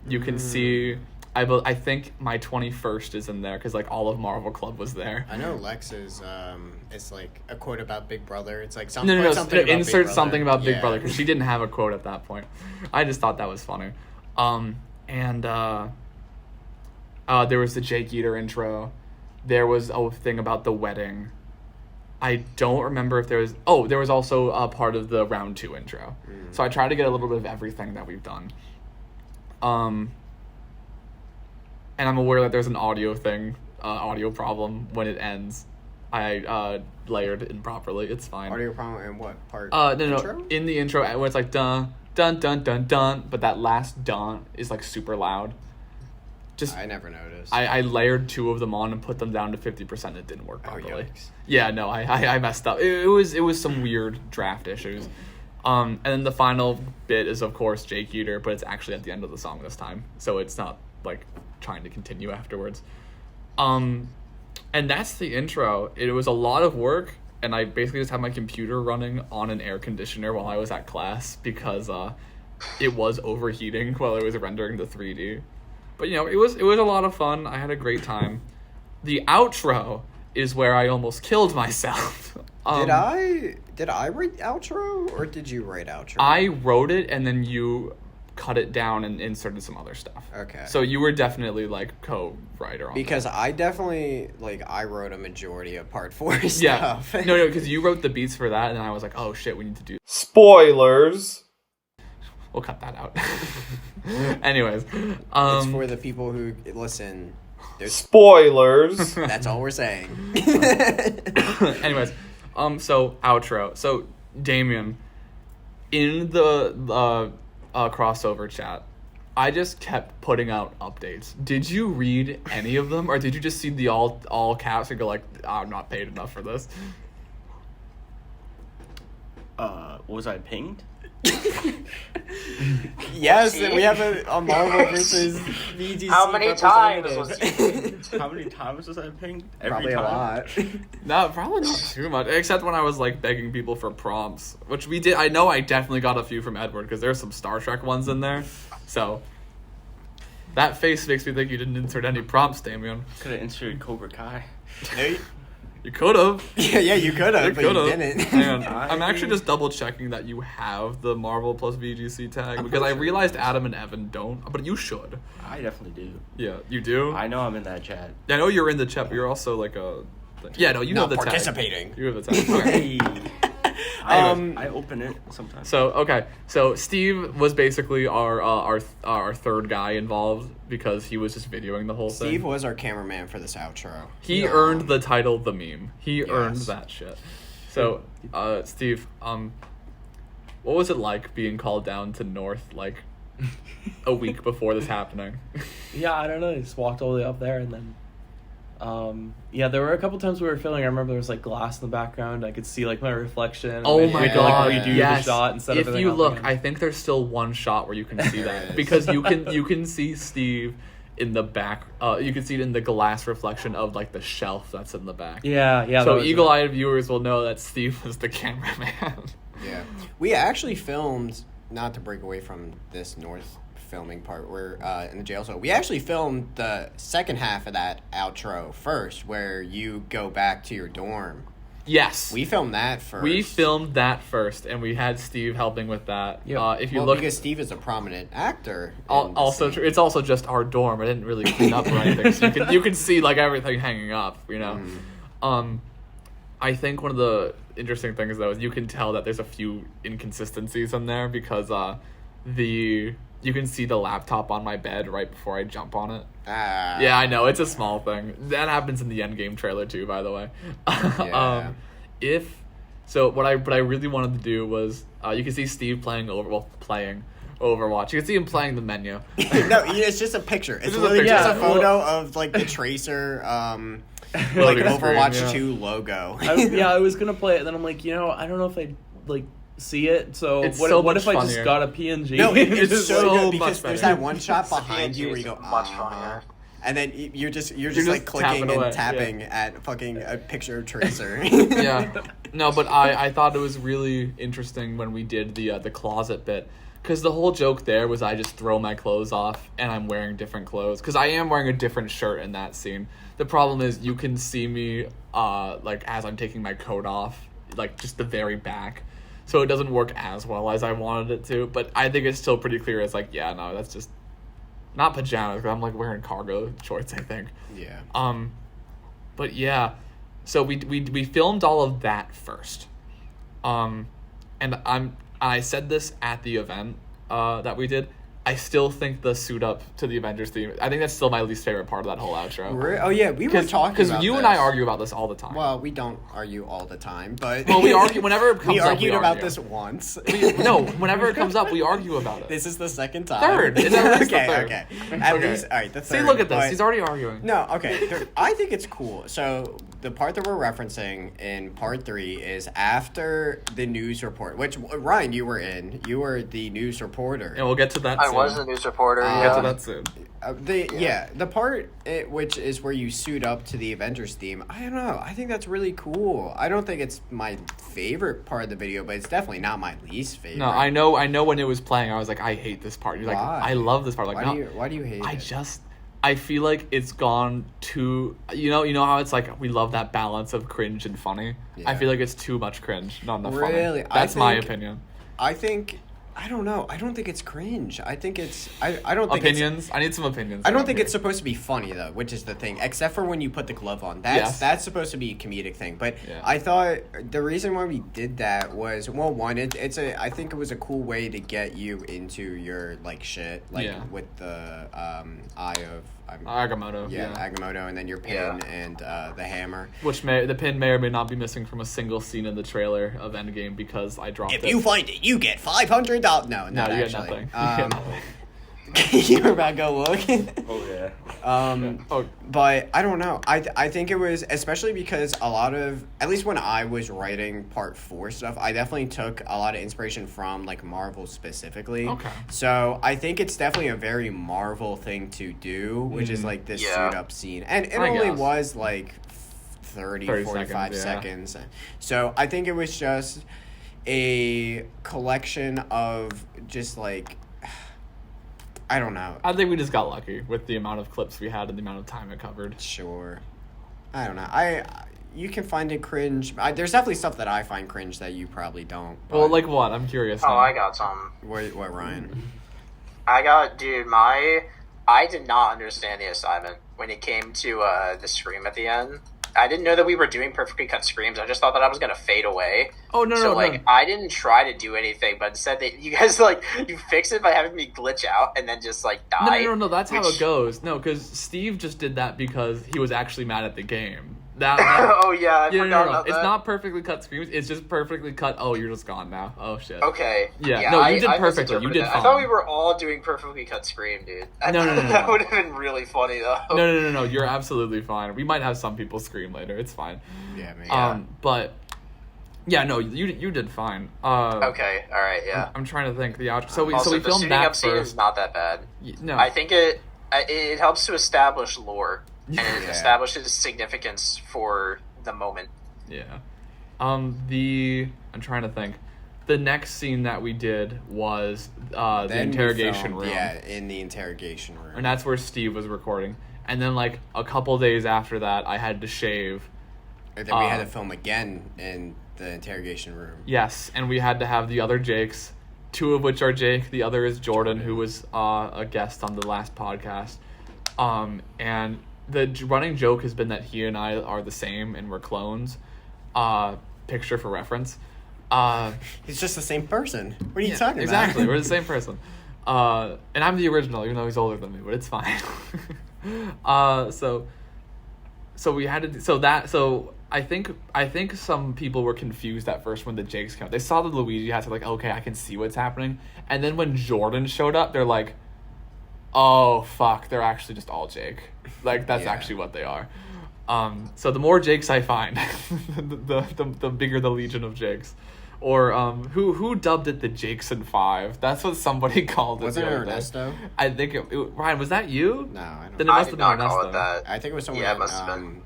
You can see I think my 21st is in there because like all of Marvel Club was there. I know Lex's it's like a quote about Big Brother. It's like something about insert Big something about Big Yeah. Brother because she didn't have a quote at that point. I just thought that was funny. There was the Jake Eater intro. There was a thing about the wedding. I don't remember if there was... Oh, there was also a part of the round 2 intro. So I tried to get a little bit of everything that we've done. And I'm aware that there's an audio problem when it ends. I layered it improperly. It's fine. Audio problem in what part? No. In the intro, when it's like dun, dun, dun, dun, dun, but that last dun is like super loud. I never noticed. I layered 2 of them on and put them down to 50%. It didn't work properly. Yeah, no, I messed up. It was some weird draft issues. And then the final bit is of course Jake Eater, but it's actually at the end of the song this time, so it's not like trying to continue afterwards. And that's the intro. It was a lot of work, and I basically just had my computer running on an air conditioner while I was at class because it was overheating while I was rendering the 3D. But it was a lot of fun. I had a great time. The outro is where I almost killed myself. Did I write outro or did you write outro? I wrote it and then you cut it down and inserted some other stuff. Okay. So you were definitely like co-writer on because that. I definitely I wrote a majority of part 4 stuff. Yeah. No, because you wrote the beats for that and then I was like, oh shit, we need to do Spoilers. We'll cut that out. Anyways, it's for the people who listen. There's Spoilers. That's all we're saying. Anyways, so outro. So Damian, in the crossover chat, I just kept putting out updates. Did you read any of them, or did you just see the all caps and go like, I'm not paid enough for this? Was I pinged? Yes, we have a Marvel versus VGC. How many times was How many times was I pinged? Probably a lot. No, probably not too much. Except when I was like begging people for prompts, which we did. I know I definitely got a few from Edward because there's some Star Trek ones in there. So that face makes me think you didn't insert any prompts, Damian. Could have inserted Cobra Kai. You could have. Yeah, you could have, but you didn't. Hang on. I'm actually just double checking that you have the Marvel plus VGC tag because I realized Adam and Evan don't, but you should. I definitely do. Yeah, you do? I know I'm in that chat. I know you're in the chat, but you're also like a... Yeah, no, you have the tag. Participating. You have the tag. Okay. I open it sometimes. So, okay. So, Steve was basically our third guy involved because he was just videoing the whole thing. Steve was our cameraman for this outro. He earned the title The Meme. He earned that shit. So, Steve, what was it like being called down to North, like, a week before this happening? Yeah, I don't know. I just walked all the way up there and then... there were a couple times we were filming. I remember there was like glass in the background. I could see like my reflection. Oh and my we had god! to like redo the shot instead of if you look, I think there's still one shot where you can see that because you can see Steve in the back. You can see it in the glass reflection of like the shelf that's in the back. Yeah. So eagle-eyed viewers will know that Steve was the cameraman. Yeah, we actually filmed. Not to break away from this North filming part, we're in the jail. So we actually filmed the second half of that outro first, where you go back to your dorm. Yes, we filmed that first. We filmed that first, and we had Steve helping with that. Yep. If you look, because Steve is a prominent actor. Also, it's also just our dorm. I didn't really clean up or anything, so you can see like everything hanging up. You know, I think one of the interesting things though is you can tell that there's a few inconsistencies in there because you can see the laptop on my bed right before I jump on it. Yeah, I know. It's a small thing. That happens in the Endgame trailer too, by the way. Yeah. What I really wanted to do was you can see Steve playing Overwatch. You can see him playing the menu. No, it's just a picture. It's literally just a photo of like the Tracer like Overwatch 2 logo. I was gonna play it, and then I'm like, I don't know if I like see it. So what if I just got a PNG? No, it's so good because much there's better. that one shot behind you where you go much funnier. And then you're just like clicking and tapping at fucking a picture of Tracer. Yeah. No, but I thought it was really interesting when we did the closet bit Because the whole joke there was I just throw my clothes off and I'm wearing different clothes. Because I am wearing a different shirt in that scene. The problem is you can see me, like, as I'm taking my coat off, like, just the very back. So it doesn't work as well as I wanted it to. But I think it's still pretty clear. It's like, yeah, no, that's just not pajamas. But I'm, like, wearing cargo shorts, I think. Yeah. But, yeah. So we filmed all of that first. And I said this at the event that we did. I still think the suit up to the Avengers theme, I think that's still my least favorite part of that whole outro. Oh, yeah, we were talking about Because you and I argue about this all the time. Well, we don't argue all the time, but... Well, we argue whenever it comes we up, argued about this once. No, whenever it comes up, we argue about it. This is the second time. Third. It's at least the Okay, third. okay. At least, all right, the third. See, look at this. but- He's already arguing. No, okay. I think it's cool. So the part that we're referencing in part 3 is after the news report, which, Ryan, you were in. You were the news reporter. And we'll get to that I soon. was the news reporter. We'll get to that soon. The part which is where you suit up to the Avengers theme, I don't know. I think that's really cool. I don't think it's my favorite part of the video, but it's definitely not my least favorite. No, I know when it was playing, I was like, I hate this part. You're like, Why? I love this part. Like, Why do you hate it? I feel like it's gone too, you know how it's like, we love that balance of cringe and funny? Yeah. I feel like it's too much cringe, not enough Really? funny. That's my opinion. I think... I don't know. I don't think it's cringe. I think it's... I don't think Opinions? I need some opinions. I don't think it's supposed to be funny, though, which is the thing. Except for when you put the glove on. That's supposed to be a comedic thing. But yeah. I thought the reason why we did that was, well, one, I think it was a cool way to get you into your, like, shit. Like, with the eye of... Agamotto. Yeah, Agamotto, and then your pin and the hammer. Which the pin may or may not be missing from a single scene in the trailer of Endgame because I dropped it. If you find it, you get $500. No, not you actually. get nothing. You were about to go look. Oh, yeah. But I don't know. I think it was, especially because a lot of, at least when I was writing part 4 stuff, I definitely took a lot of inspiration from, like, Marvel specifically. Okay. So I think it's definitely a very Marvel thing to do, which is, like, this suit-up scene. And it only was, like, 30 45 seconds. So I think it was just a collection of just, like... I don't know. I think we just got lucky with the amount of clips we had and the amount of time it covered. Sure. I don't know. You can find it cringe. There's definitely stuff that I find cringe that you probably don't. Well, like what? I'm curious. Oh, I got some. What, Ryan? I did not understand the assignment when it came to the scream at the end. I didn't know that we were doing perfectly cut screams. I just thought that I was going to fade away. Oh, no, so, no, like, no. I didn't try to do anything, but instead that you guys, like, you fix it by having me glitch out and then just, like, die. No, that's how it goes. No, because Steve just did that because he was actually mad at the game. That oh, yeah, I forgot about that. It's not perfectly cut screams. It's just perfectly cut, oh, you're just gone now. Oh, shit. Okay. Yeah, no, you did perfectly. You did fine. I thought we were all doing perfectly cut scream, dude. No. That would have been really funny, though. No. You're absolutely fine. We might have some people scream later. It's fine. Yeah, man. But... Yeah, no, you did fine. Okay, all right, yeah. I'm trying to think the outro. So we the filmed suiting that up scene first. is not that bad. No, I think it helps to establish lore and it establishes significance for the moment. Yeah. I'm trying to think. The next scene that we did was the interrogation room. Yeah, in the interrogation room. And that's where Steve was recording. And then like a couple days after that, I had to shave. And then we had to film again in the interrogation room. Yes, and we had to have the other Jakes, 2 of which are Jake. The other is Jordan, who was a guest on the last podcast. And the running joke has been that he and I are the same and we're clones. Picture for reference. He's just the same person. What are you talking about? Exactly, we're the same person. And I'm the original, even though he's older than me, but it's fine. So we had to so I think some people were confused at first when the Jakes came out. They saw the Luigi hats, like, okay, I can see what's happening. And then when Jordan showed up, they're like, oh fuck, they're actually just all Jake. Like that's actually what they are. So the more Jakes I find, the bigger the legion of Jakes. Or who dubbed it the Jakeson 5? That's what somebody called it. Was it Ernesto? I think Ryan, was that you? No, I don't. Then it must have been not Ernesto. call it that. I think it was someone. Yeah, it must have been.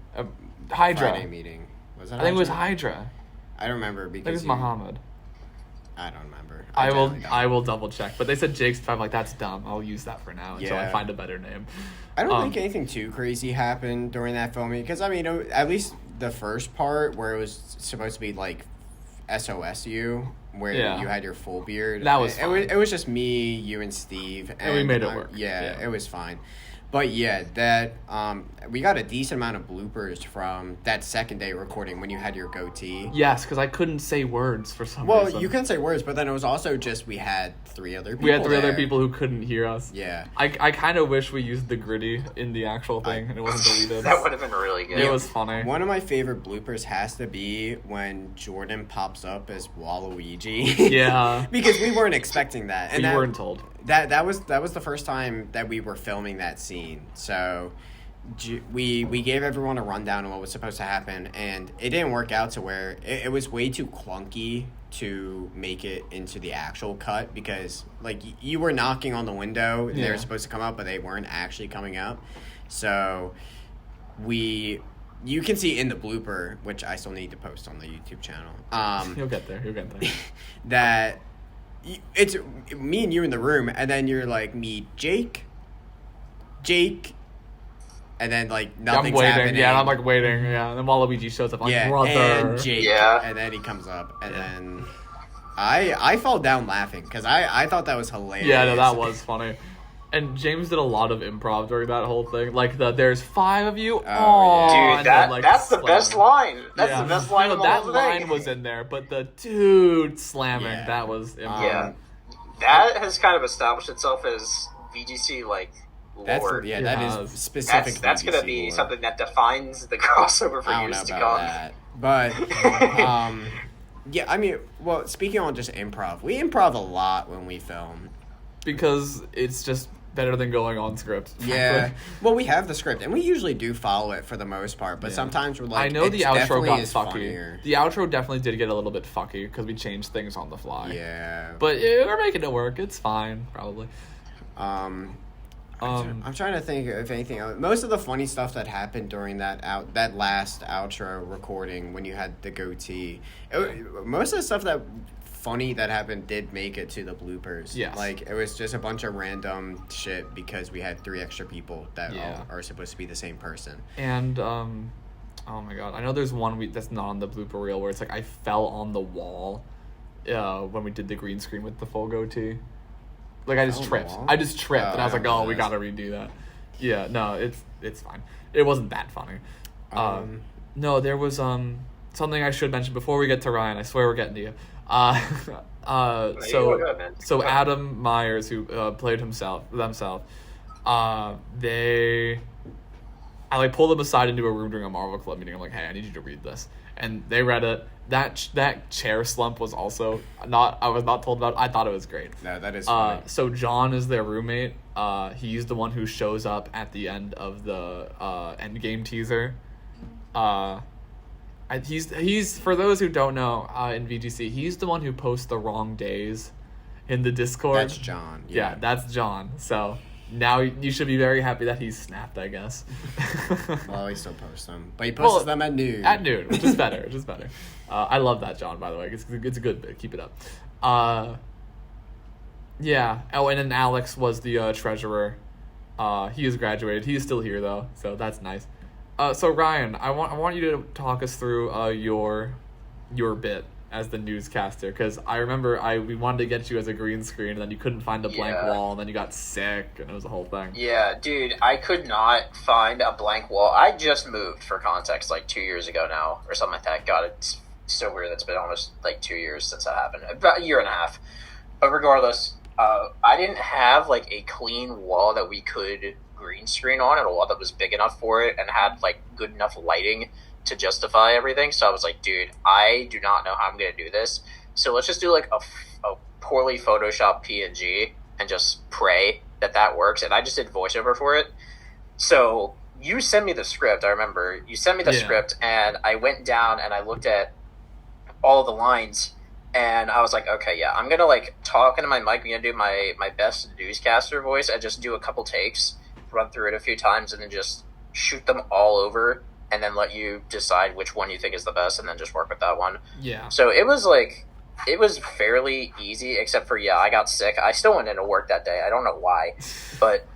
Hydra. Friday meeting. Was it? I think it was Hydra. I don't remember I think it because was Muhammad. I don't remember. I will double check. But they said Jake's 5. Like, that's dumb. I'll use that for now until I find a better name. I don't think anything too crazy happened during that filming because I mean, at least the first part where it was supposed to be like SOSU, where you had your full beard. That was fine. It was just me, you, and Steve, and we made it work. Yeah, it was fine. But yeah, that we got a decent amount of bloopers from that second day recording when you had your goatee. Yes, because I couldn't say words for some reason. Well, you couldn't say words, but then it was also just we had 3 other people. We had 3 other people who couldn't hear us. Yeah. I kind of wish we used the gritty in the actual thing and it wasn't deleted. That would have been really good. It was funny. One of my favorite bloopers has to be when Jordan pops up as Waluigi. Yeah. Because we weren't expecting that. And we weren't told. That was the first time that we were filming that scene. So we gave everyone a rundown of what was supposed to happen, and it didn't work out to where it was way too clunky to make it into the actual cut because like you were knocking on the window and they were supposed to come up, but they weren't actually coming up. So you can see in the blooper, which I still need to post on the YouTube channel. You'll get there. That it's me and you in the room, and then you're like, me, Jake, and then like nothing's happening. Yeah, I'm like waiting. Yeah, and then Waluigi shows up. Like, brother. And Jake. Yeah, and then he comes up, and then I fall down laughing because I thought that was hilarious. Yeah, no, that was funny. And James did a lot of improv during that whole thing. Like there's 5 of you. Oh, dude, that's the best line. That's the best line of the whole thing. That line was in there, but the dude slamming, that was improv. That has kind of established itself as VGC lore. That is specific. That's going to be something that defines the crossover for years to come. That. But yeah, I mean, well, speaking on just improv, we improv a lot when we film because it's just better than going on script. Yeah. Well, we have the script, and we usually do follow it for the most part, but sometimes we're like, I know the outro got fucky. Funnier. The outro definitely did get a little bit fucky because we changed things on the fly. Yeah. But we're making it work. It's fine, probably. I'm trying to think if anything else. Most of the funny stuff that happened during that last outro recording when you had the goatee, most of the stuff that happened did make it to the bloopers. Yes. Like, it was just a bunch of random shit because we had 3 extra people that all are supposed to be the same person. And, oh my god, I know there's one that's not on the blooper reel where it's like I fell on the wall when we did the green screen with the full goatee. Like, I just tripped. And I was like, oh, we gotta redo that. Yeah, no, it's fine. It wasn't that funny. No, there was something I should mention before we get to Ryan. I swear we're getting to you. So Adam Myers, who played themselves, I pulled them aside into a room during a Marvel Club meeting. I'm like, hey, I need you to read this, and they read it. That chair slump was also I was not told about. I thought it was great. No, that is funny. So John is their roommate. He's the one who shows up at the end of the Endgame teaser. He's for those who don't know, in VGC, he's the one who posts the wrong days in the Discord. That's John. Yeah, that's John. So now you should be very happy that he's snapped, I guess. Well, he still posts them, but he posts them at noon. At noon, which is better. I love that John, by the way. It's a good bit. Keep it up. Yeah. Oh, and then Alex was the treasurer. He has graduated. He is still here though, so that's nice. So Ryan, I want you to talk us through your bit as the newscaster, because I remember we wanted to get you as a green screen, and then you couldn't find a blank wall, and then you got sick, and it was a whole thing. Yeah, dude, I could not find a blank wall. I just moved, for context, 2 years ago now, or something like that. God, it's so weird. It's been almost 2 years since that happened. About a year and a half. But regardless, I didn't have a clean wall that we could green screen on, and a wall that was big enough for it and had good enough lighting to justify everything. So I was like, dude, I do not know how I'm gonna do this, so let's just do a poorly photoshopped PNG and just pray that works. And I just did voiceover for it. So you sent me the script. I remember you sent me the script, and I went down and I looked at all the lines, and I was like, okay, yeah, I'm gonna talk into my mic. I'm gonna do my best newscaster voice and just do a couple takes, run through it a few times, and then just shoot them all over, and then let you decide which one you think is the best, and then just work with that one. Yeah. So it was it was fairly easy, except for I got sick. I still went into work that day. I don't know why, but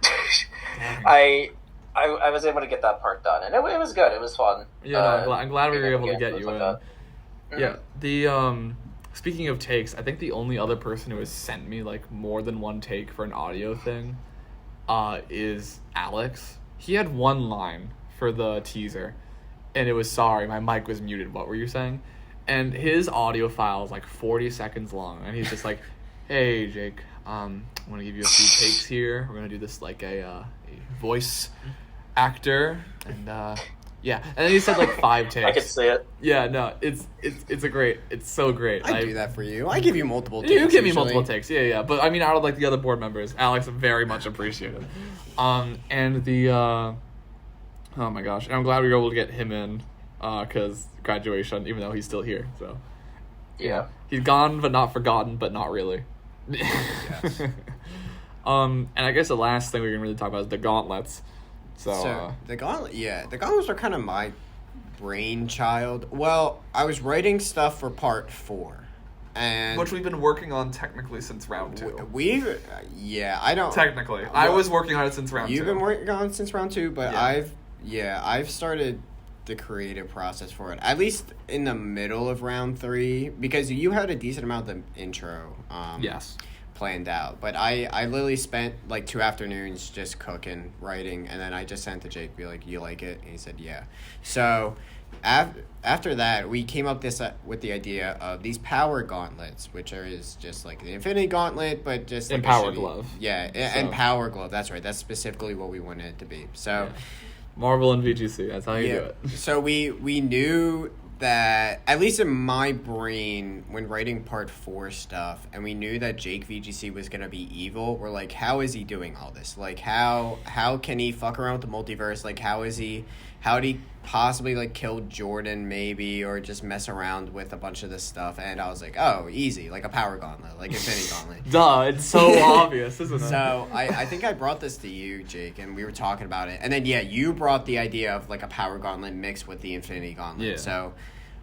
I was able to get that part done, and it was good. It was fun. Yeah, no, I'm glad we were able to get you like in. Mm-hmm. Yeah, the speaking of takes, I think the only other person who has sent me like more than one take for an audio thing, is Alex. He had one line for the teaser, and it was sorry, my mic was muted. What were you saying? And his audio file is like 40 seconds long, and he's just like, "Hey Jake, I'm gonna give you a few takes here. We're gonna do this like a voice actor, and yeah." And then he said like 5 takes. I could see it. Yeah, no, it's so great. I do that for you. I give you multiple takes. You give me usually. multiple takes, yeah. But I mean, out of like the other board members, Alex very much appreciated. And the oh my gosh, and I'm glad we were able to get him in, because graduation, even though he's still here, so Yeah. he's gone but not forgotten, but not really. Yes. And I guess the last thing we can really talk about is the gauntlets. So the gauntlets are kind of my brainchild. Well, I was writing stuff for part 4, and which we've been working on technically since round 2. I don't Technically, I was working on it since round 2. You've been working on it since round 2, but Yeah. I've started the creative process for it, at least in the middle of round 3, because you had a decent amount of the intro Yes. planned out, but I literally spent like 2 afternoons just cooking, writing, and then I just sent to Jake, be like, "You like it?" And he said, "Yeah." So after that, we came up with the idea of these power gauntlets, which is just like the Infinity Gauntlet, but just like And Power Glove. Yeah, and Power Glove. That's right. That's specifically what we wanted it to be. So. Yeah. Marvel and VGC, that's how you do it. So we knew that, at least in my brain, when writing part 4 stuff, and we knew that Jake VGC was going to be evil, we're like, how is he doing all this? Like, how can he fuck around with the multiverse? Like, how would he possibly, like, kill Jordan, maybe, or just mess around with a bunch of this stuff? And I was like, oh, easy, like a power gauntlet, like Infinity Gauntlet. Duh, it's so obvious, isn't it? So I think I brought this to you, Jake, and we were talking about it. And then, you brought the idea of, like, a power gauntlet mixed with the Infinity Gauntlet. Yeah. So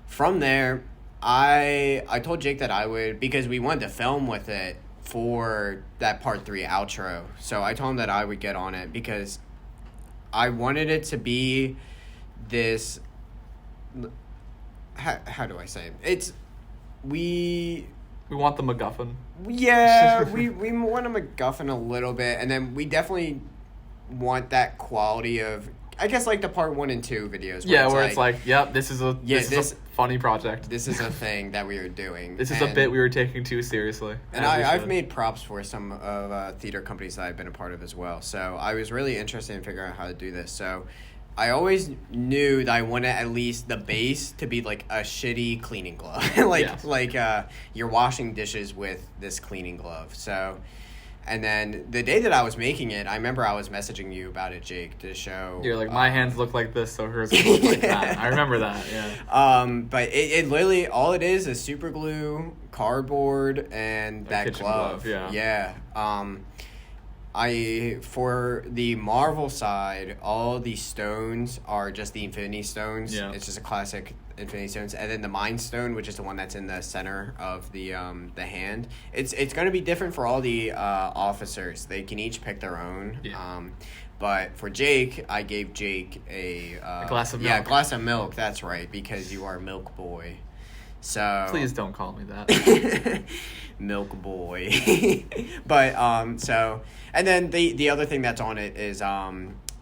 from there, I told Jake that I would, because we wanted to film with it for that part 3 outro. So I told him that I would get on it because I wanted it to be this... How do I say it? We want the MacGuffin. Yeah, we want a MacGuffin a little bit, and then we definitely want that quality of, I guess, like the part 1 and 2 videos. Where it's like, yep, this is a funny project. This is a thing that we are doing. This is a bit we were taking too seriously. And I've made props for some of theater companies that I've been a part of as well. So I was really interested in figuring out how to do this. So I always knew that I wanted at least the base to be like a shitty cleaning glove. You're washing dishes with this cleaning glove. So, and then the day that I was making it, I remember I was messaging you about it, Jake, to show. You're like, my hands look like this, so hers look like that. I remember that, yeah. But it literally, all it is super glue, cardboard, and that glove. Yeah. For the Marvel side, all the stones are just the Infinity Stones. Yeah. It's just a classic Infinity Stones. And then the Mind Stone, which is the one that's in the center of the hand. It's going to be different for all the officers. They can each pick their own. Yeah. But for Jake, I gave Jake a glass of milk. Yeah, a glass of milk. That's right, because you are Milk Boy. So please don't call me that. Milk Boy. But and then the other thing that's on it is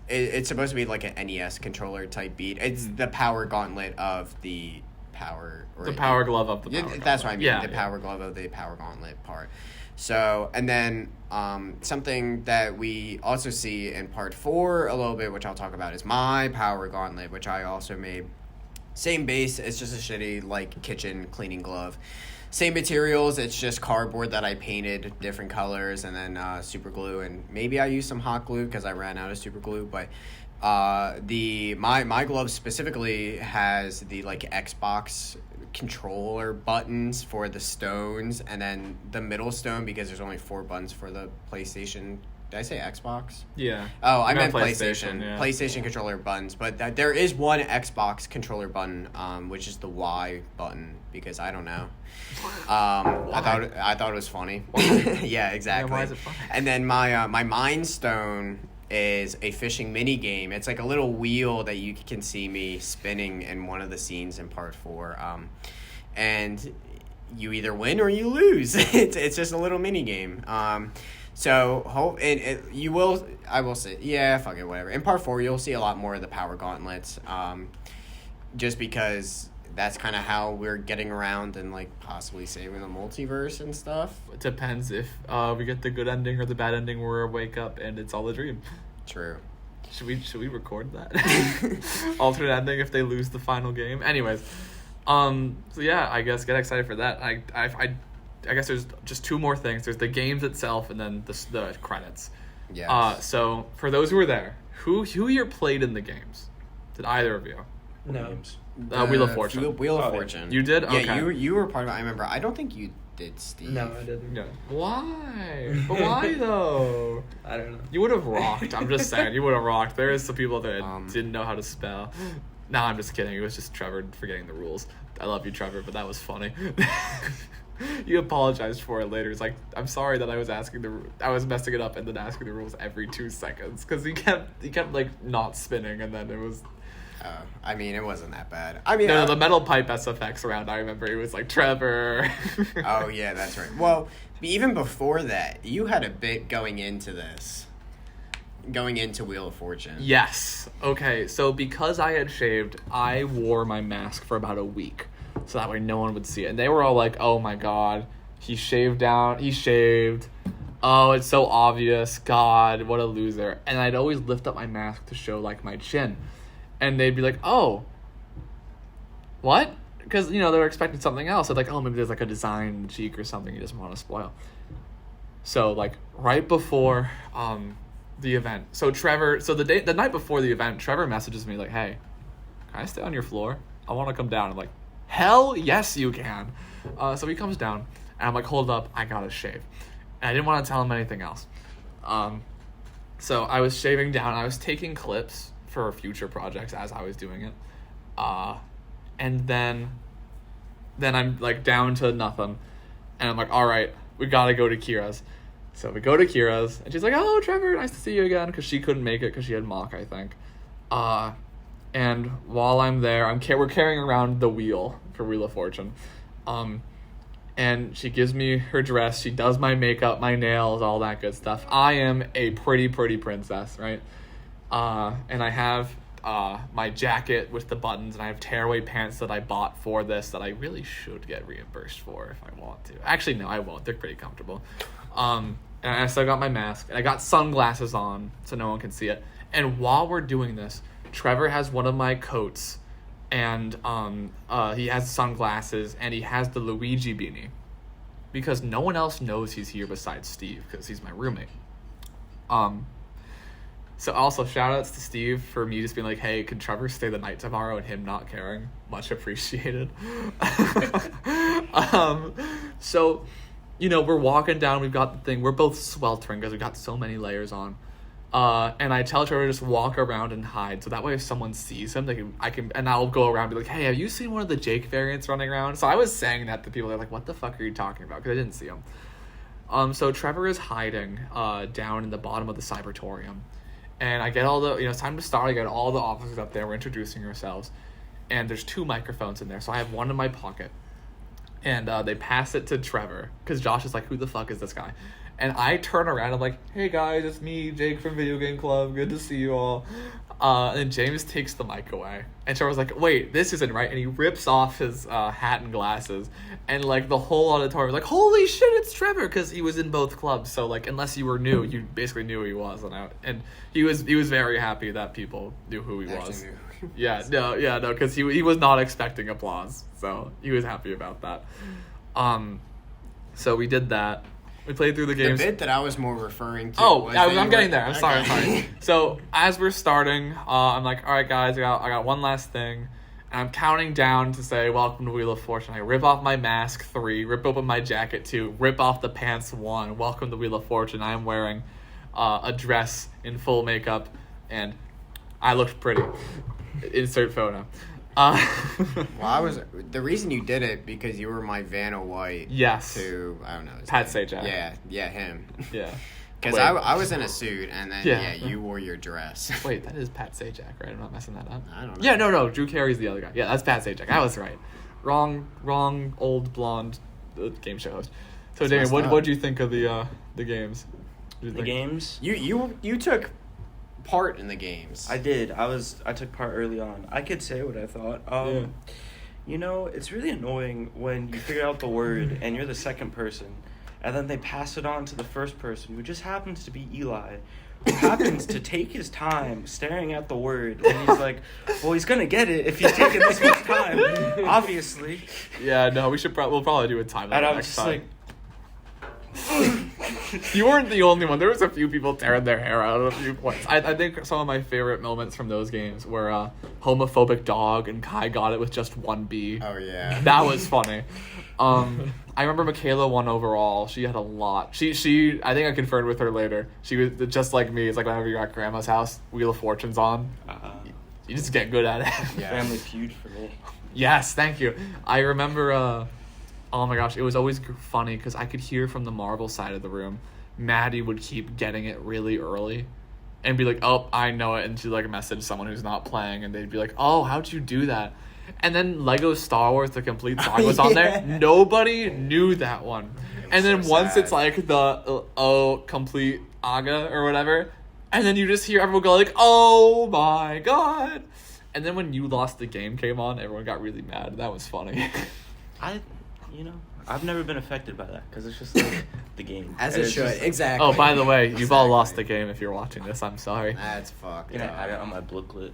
it's supposed to be like an NES controller type beat. It's the power gauntlet of the power, or the power glove of the power gauntlet. That's what I mean. Power glove of the power gauntlet part. So, and then something that we also see in part 4 a little bit, which I'll talk about, is my power gauntlet, which I also made. Same base, it's just a shitty like kitchen cleaning glove. Same materials, it's just cardboard that I painted different colors, and then super glue, and maybe I used some hot glue because I ran out of super glue. But my glove specifically has the like Xbox controller buttons for the stones, and then the middle stone, because there's only 4 buttons for the PlayStation Did I say Xbox? Yeah. Oh, I meant PlayStation. PlayStation. Yeah. PlayStation controller buttons, but there is one Xbox controller button, which is the Y button, because I don't know. I thought it was funny. Yeah, exactly. Yeah, why is it funny? And then my Mind Stone is a fishing mini game. It's like a little wheel that you can see me spinning in one of the scenes in part 4. And you either win or you lose. It's just a little mini game. So I will say, yeah, fuck it, whatever. In part 4, you'll see a lot more of the power gauntlets. Just because that's kind of how we're getting around and like possibly saving the multiverse and stuff. It depends if we get the good ending or the bad ending where we wake up and it's all a dream. True. Should we record that? Alternate ending if they lose the final game. Anyways, so yeah, I guess get excited for that. I guess there's just 2 more things. There's the games itself and then the credits. Yeah. So for those who were there, who here played in the games? Did either of you? No. Games. Wheel of Fortune. Wheel of Oh, yeah. Fortune. You did? Yeah, Okay. you were part of it. I remember. I don't think you did, Steve. No, I didn't. Yeah. Why? But why though? I don't know. You would have rocked. I'm just saying, you would have rocked. There is some people that didn't know how to spell. No, I'm just kidding. It was just Trevor forgetting the rules. I love you, Trevor, but that was funny. You apologized for it later. It's like, I'm sorry that I was messing it up and then asking the rules every 2 seconds because he kept like not spinning and then it was. I mean, it wasn't that bad. I mean, No, the metal pipe SFX round. I remember it was like Trevor. Oh yeah, that's right. Well, even before that, you had a bit going into this. Going into Wheel of Fortune. Yes. Okay, so because I had shaved, I wore my mask for about a week. So that way no one would see it. And they were all like, oh my god, he shaved. Oh, it's so obvious. God, what a loser. And I'd always lift up my mask to show like my chin. And they'd be like, oh, what? Because, they were expecting something else. They're like, oh, maybe there's like a design in the cheek or something he doesn't want to spoil. So like right before the event. So the night before the event, Trevor messages me like, hey, can I stay on your floor? I want to come down. I'm like, hell yes you can. So he comes down and I'm like, hold up, I gotta shave. And I didn't want to tell him anything else. So I was shaving down. I was taking clips for future projects as I was doing it. And then I'm like down to nothing. And I'm like, all right, we gotta go to Kira's. So we go to Kira's, and she's like, oh, Trevor, nice to see you again, because she couldn't make it because she had mock, I think. And while I'm there, we're carrying around the wheel for Wheel of Fortune. And she gives me her dress, she does my makeup, my nails, all that good stuff. I am a pretty princess, right? And I have my jacket with the buttons, and I have tearaway pants that I bought for this that I really should get reimbursed for if I want to. Actually, no, I won't. They're pretty comfortable. And I still got my mask, and I got sunglasses on so no one can see it. And while we're doing this, Trevor has one of my coats, and he has sunglasses, and he has the Luigi beanie. Because no one else knows he's here besides Steve, because he's my roommate. So also, shout-outs to Steve for me just being like, hey, could Trevor stay the night tomorrow, and him not caring? Much appreciated. So, we're walking down, we've got the thing, we're both sweltering because we've got so many layers on. And I tell Trevor to just walk around and hide, so that way if someone sees him, and I'll go around and be like, hey, have you seen one of the Jake variants running around? So I was saying that to people, they're like, what the fuck are you talking about? Because I didn't see him. So Trevor is hiding down in the bottom of the Cybertorium. And I get all the, it's time to start. I get all the officers up there. We're introducing ourselves. And there's 2 microphones in there. So I have one in my pocket. And they pass it to Trevor. Because Josh is like, who the fuck is this guy? And I turn around. I'm like, hey guys, it's me, Jake from Video Game Club. Good to see you all. And James takes the mic away. And Trevor's like, wait, this isn't right. And he rips off his hat and glasses. And like the whole auditorium was like, holy shit, it's Trevor. Because he was in both clubs. So like, unless you were new, you basically knew who he was. And he was very happy that people knew who he was. Yeah, no, because he was not expecting applause. So he was happy about that. So we did that. We played through the games. The bit that I was more referring to. Oh, I'm getting there. I'm sorry. So as we're starting, I'm like, all right, guys, I got one last thing. And I'm counting down to say, welcome to Wheel of Fortune. I rip off my mask, 3, rip open my jacket, 2, rip off the pants, 1. Welcome to Wheel of Fortune. I'm wearing a dress in full makeup, and I looked pretty. Insert photo. Well, the reason you did it because you were my Vanna White. Yes. To I don't know. Pat Sajak. Yeah, him. Yeah. Because I was in a suit, and then you wore your dress. Wait, that is Pat Sajak, right? I'm not messing that up. I don't know. Yeah, no, Drew Carey's the other guy. Yeah, that's Pat Sajak. I was right. Wrong, old blonde game show host. So, Damian, what do you think of the games? The games? You took part in the games. I did. I took part early on. I could say what I thought. You know, it's really annoying when you figure out the word and you're the second person, and then they pass it on to the first person, who just happens to be Eli, who happens to take his time staring at the word, and he's like, well, he's gonna get it if he's taking this much time, obviously. Yeah, no, we'll probably do a time limit And I'm next just time. like, You weren't the only one. There was a few people tearing their hair out at a few points. I think some of my favorite moments from those games were homophobic dog and Kai got it with just one B. Oh yeah. That was funny. I remember Michaela won overall. She had a lot. She I think I confirmed with her later. She was just like me. It's like whenever you're at grandma's house, Wheel of Fortune's on. You just get good at it. Yeah. Family Feud for me. Yes, thank you. I remember, oh my gosh, it was always funny because I could hear from the Marvel side of the room, Maddie would keep getting it really early and be like, oh, I know it. And she'd like message someone who's not playing and they'd be like, oh, how'd you do that? And then Lego Star Wars The Complete Saga was on there. Nobody knew that one. And then once it's like the Complete Aga or whatever, and then you just hear everyone go like, oh my god. And then when You Lost the Game came on, everyone got really mad. That was funny. I've never been affected by that because it's just like the game. As it should, exactly. Oh, by the way, you've all lost the game if you're watching this. I'm sorry. That's fucked. You know, I had it on my booklet.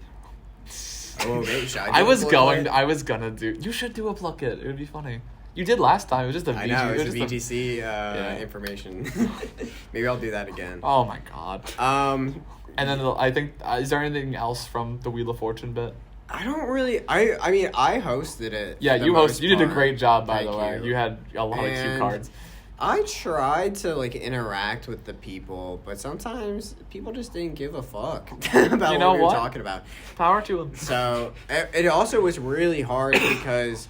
Oh, maybe should I was gonna do. You should do a pluck it. It would be funny. You did last time. It was just a VGC. I know, it was a VGC information. Maybe I'll do that again. Oh my god. And then I think, is there anything else from the Wheel of Fortune bit? I don't really. I mean, I hosted it. Yeah, you hosted. You did a great job, by Thank the way. you. You had a lot of cute And cards. I tried to like interact with the people, but sometimes people just didn't give a fuck about You know what we were what? talking about. Power to them. So it also was really hard because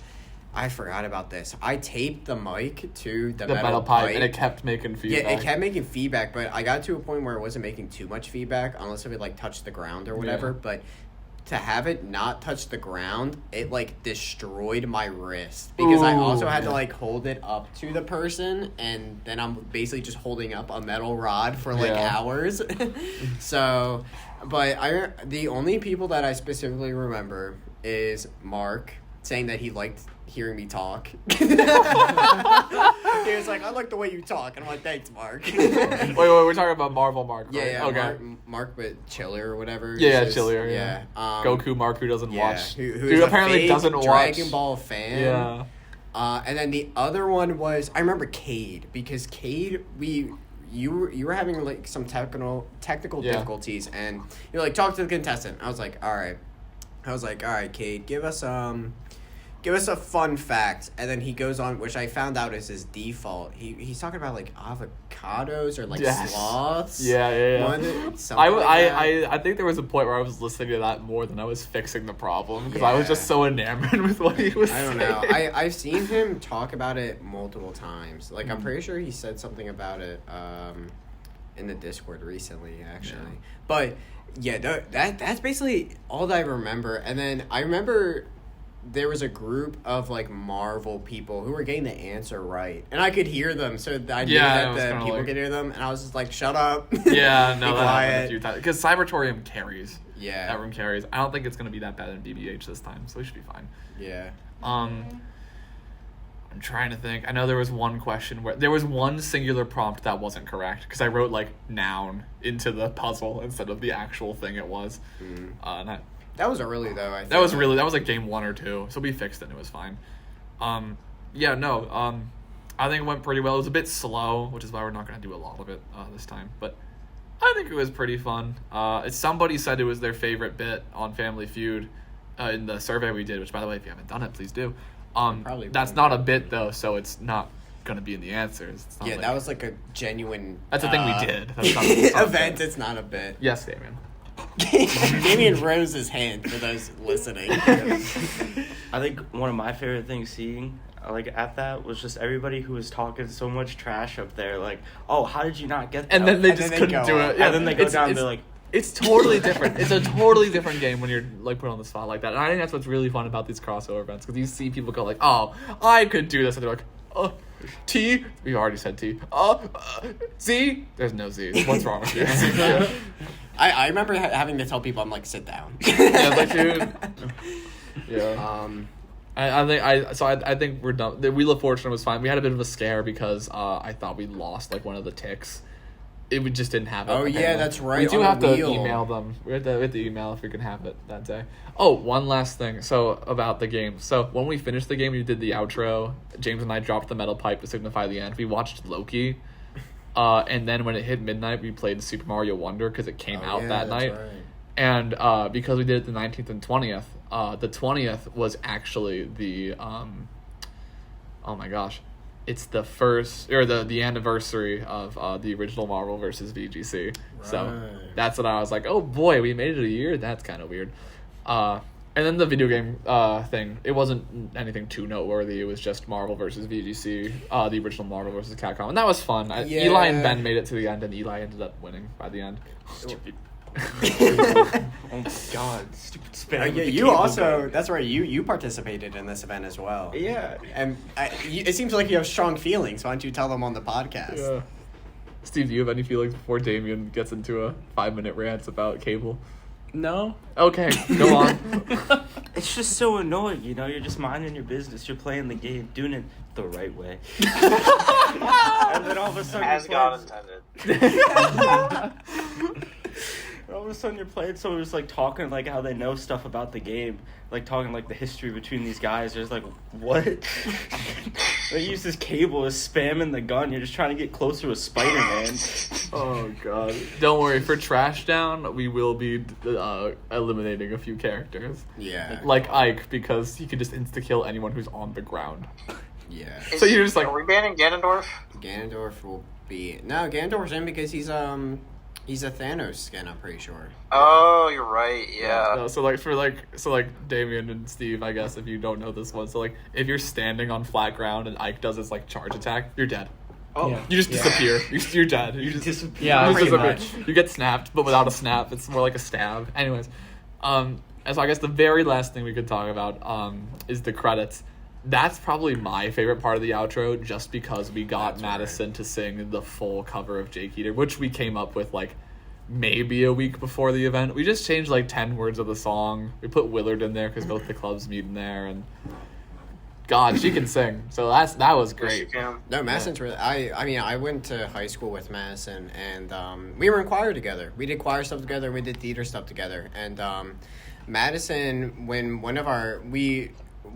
I forgot about this. I taped the mic to the metal pipe, and it kept making feedback. Yeah, it kept making feedback, but I got to a point where it wasn't making too much feedback unless it would like touch the ground or whatever. Yeah. But to have it not touch the ground, it like destroyed my wrist because I also had to like hold it up to the person, and then I'm basically just holding up a metal rod for like hours. So, but the only people that I specifically remember is Mark saying that he liked hearing me talk. He was like, I like the way you talk. And I'm like, thanks, Mark. wait, we're talking about Marvel Mark, right? Yeah, okay. Mark, but Chiller or whatever. Yeah, Chiller, yeah. Goku Goku Mark, who doesn't watch. Who apparently doesn't watch. Dragon Ball fan. Yeah. And then the other one was, I remember Cade, because Cade, you were having like some technical difficulties, and you're like, talk to the contestant. I was like, all right, Cade, give us a fun fact. And then he goes on, which I found out is his default. He's talking about like avocados or like sloths. Yeah. I I think there was a point where I was listening to that more than I was fixing the problem because I was just so enamored with what he was saying. I don't know. I've seen him talk about it multiple times. Like I'm pretty sure he said something about it in the Discord recently, actually. Yeah. But yeah, that's basically all that I remember. And then I remember there was a group of like Marvel people who were getting the answer right, and I could hear them, so I knew that the people could hear them, and I was just like, "Shut up!" Yeah, no, be that quiet. happened a few times because Cybertorium carries. Yeah, that room carries. I don't think it's gonna be that bad in BBH this time, so we should be fine. Yeah. I'm trying to think. I know there was one question where there was one singular prompt that wasn't correct because I wrote like noun into the puzzle instead of the actual thing it was. That was early though. That was like game 1 or 2, so we fixed it and it was fine. I think it went pretty well. It was a bit slow, which is why we're not going to do a lot of it this time, but I think it was pretty fun. Somebody said it was their favorite bit on Family Feud in the survey we did, which by the way, if you haven't done it, please do. That's not a bit though, so it's not gonna be in the answers. It's not Yeah, like, that was like a genuine. That's a thing we did. That's not a event. It's not a bit. Yes, Damian. Damian rose his hand for those listening. I think one of my favorite things seeing like at that was just everybody who was talking so much trash up there, like, oh, how did you not get that? And then they And just then they couldn't go do up. it. Yeah, and then they go down and they're like, it's totally different. It's a totally different game when you're like put on the spot like that. And I think that's what's really fun about these crossover events, because you see people go like, "Oh, I could do this," and they're like, "Oh, T." We already said T. Z. There's no Z. What's wrong with you? Yeah. I remember having to tell people, I'm like, sit down. Yeah, like, dude. Yeah. I think we're done. The Wheel of Fortune was fine. We had a bit of a scare because I thought we lost like one of the ticks. It just didn't have it. Oh, yeah, that's right, We do on have the to wheel. email them. We have to email if we can have it that day. Oh, one last thing. So about the game. So when we finished the game, we did the outro. James and I dropped the metal pipe to signify the end. We watched Loki. And then when it hit midnight, we played Super Mario Wonder because it came out that night. Right. And because we did it the 19th and 20th, the 20th was actually the oh my gosh, it's the first or the anniversary of the original Marvel versus VGC. So Right. that's what I was like, oh boy, we made it a year. That's kind of weird. And then the video game thing, it wasn't anything too noteworthy. It was just Marvel versus VGC, the original Marvel versus Capcom, and that was fun. Yeah. Eli and Ben made it to the end, and Eli ended up winning by the end. Stupid. oh my god, stupid spam. with Yeah, the you cable also, guy. that's right, you participated in this event as well. Yeah. And it seems like you have strong feelings. Why don't you tell them on the podcast? Yeah. Steve, do you have any feelings before Damian gets into a 5-minute rant about cable? No. Okay, go on. It's just so annoying, you know? You're just minding your business. You're playing the game, doing it the right way. And then all of a sudden As God intended. all of a sudden you're playing someone who's like talking like how they know stuff about the game, like talking like the history between these guys. You're just like, what? They use this cable as spamming the gun. You're just trying to get closer with Spider-Man. Oh god. Don't worry, for Trash Down, we will be eliminating a few characters. Yeah. Like Ike, because he can just insta-kill anyone who's on the ground. Yeah. So you're just like... Are we banning Ganondorf? Ganondorf will be... No, Ganondorf's in because he's a Thanos skin, I'm pretty sure. Oh, you're right. Yeah. No, so Damian and Steve, I guess, if you don't know this one, so like if you're standing on flat ground and Ike does his like charge attack, you're dead. Oh. Yeah. You just disappear. You're dead. You just Disappear. Yeah, you just pretty disappear. much. You get snapped, but without a snap. It's more like a stab. Anyways, and so I guess the very last thing we could talk about is the credits. That's probably my favorite part of the outro, just because we got That's Madison to sing the full cover of Jake Eater, which we came up with like maybe a week before the event. We just changed like 10 words of the song. We put Willard in there because both the clubs meet in there, and God, she can sing. So that was great. No, Madison's really... I mean, I went to high school with Madison, and we were in choir together. We did choir stuff together, we did theater stuff together. And Madison, when one of our...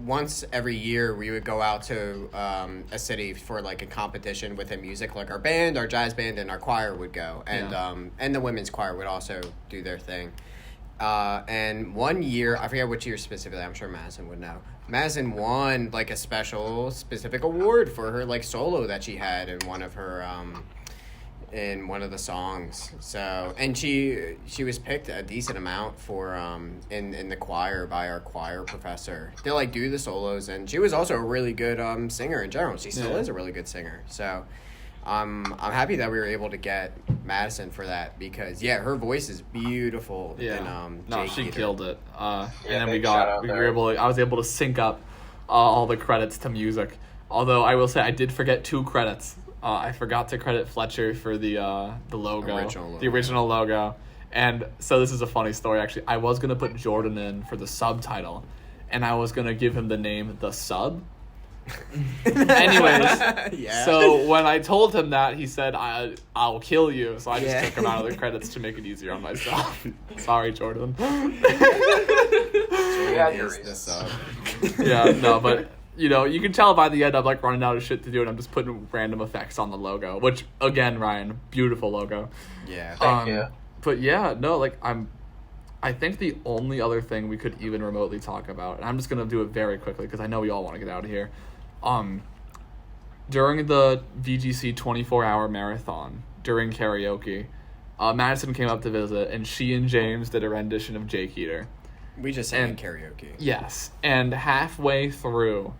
Once every year, we would go out to a city for like a competition within music. Like our band, our jazz band, and our choir would go, and the women's choir would also do their thing. And one year, I forget which year specifically. I'm sure Madison would know. Madison won like a specific award for her like solo that she had in one of her in one of the songs. So, and she was picked a decent amount for in the choir by our choir professor to like do the solos, and she was also a really good singer in general. She still is a really good singer. So I'm happy that we were able to get Madison for that, because her voice is beautiful. Yeah, And, no, Jake she Eater. killed it. And then big shout out there. I was able to sync up all the credits to music. Although I will say I did forget 2 credits. I forgot to credit Fletcher for the logo, the original logo. And so this is a funny story, actually. I was gonna put Jordan in for the subtitle, and I was gonna give him the name The Sub. Anyways, Yeah. so when I told him that, he said, I'll kill you. So I just Yeah. took him out of the credits to make it easier on myself. Sorry, Jordan. Yeah, Is your the reasons. sub. Yeah, no, but you know, you can tell by the end I'm like running out of shit to do, and I'm just putting random effects on the logo. Which, again, Ryan, beautiful logo. Yeah. Thank you. But yeah, no, like I think the only other thing we could even remotely talk about, and I'm just gonna do it very quickly because I know we all want to get out of here. during the VGC 24-hour marathon, during karaoke, Madison came up to visit, and she and James did a rendition of Jake Eater. We just sang karaoke. Yes, and halfway through,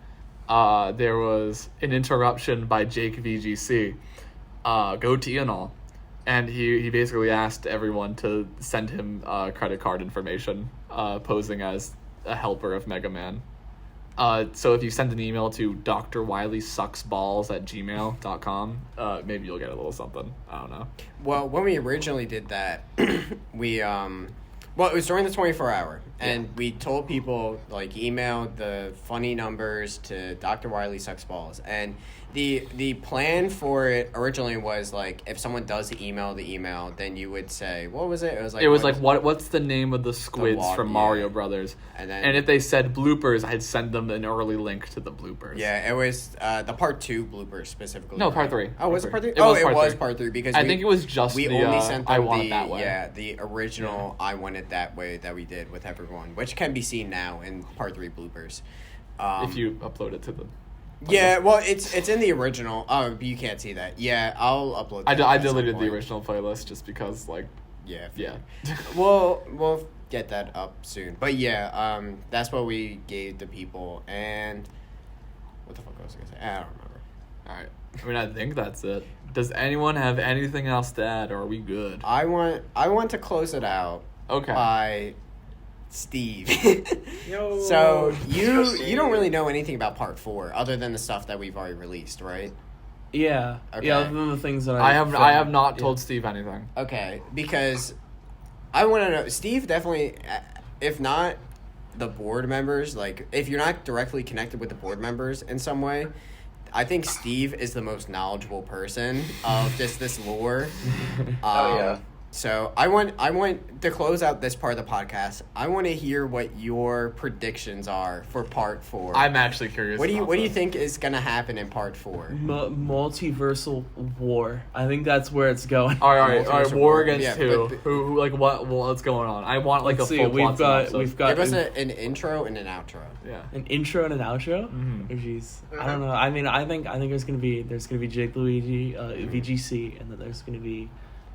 there was an interruption by Jake VGC, goatee and all, and he basically asked everyone to send him credit card information, posing as a helper of Mega Man. So if you send an email to drwileysucksballs@gmail.com, maybe you'll get a little something. I don't know. Well, when we originally did that, we well, it was during the 24-hour, and we told people, like, email the funny numbers to Dr. Wiley Sucks Balls. And the plan for it originally was, like, if someone does email the email, then you would say, what was it? It was like, what's the name of the squids from Mario Brothers? And if they said bloopers, I'd send them an early link to the bloopers. Yeah, it was the part 2 bloopers specifically. No, part 3. Oh, was it part 3? It was part 3 because I think it was just we only sent them I Want It That Way. Yeah, the original I Want It That Way that we did with everyone, which can be seen now in part 3 bloopers. If you upload it to the... Yeah, well, it's in the original. Oh, you can't see that. Yeah, I'll upload that. I deleted the original playlist just because, like... Yeah. Yeah. We'll get that up soon. But yeah, that's what we gave the people. And what the fuck was I gonna say? I don't remember. All right. I mean, I think that's it. Does anyone have anything else to add, or are we good? I want to close it out. Okay. By Steve. Yo. So you don't really know anything about part 4 other than the stuff that we've already released, right? Yeah. Okay. Yeah, other than the things that I have not told Steve anything. Okay, because I want to know, Steve definitely, if not the board members, like, if you're not directly connected with the board members in some way, I think Steve is the most knowledgeable person of just this lore. Oh, yeah. So I want to close out this part of the podcast. I want to hear what your predictions are for part 4. I'm actually curious. What do you think is gonna happen in part 4? Multiversal war. I think that's where it's going. All right. Multiversal War war. against Yeah, who? but- Who? Like what's going on? I want like Let's a see, full plot synopsis. we've got Give us an intro and an outro. Yeah. an intro and an outro. Mhm. Oh, jeez. I don't know. I mean, I think there's gonna be Jake Luigi, VGC, and then there's gonna be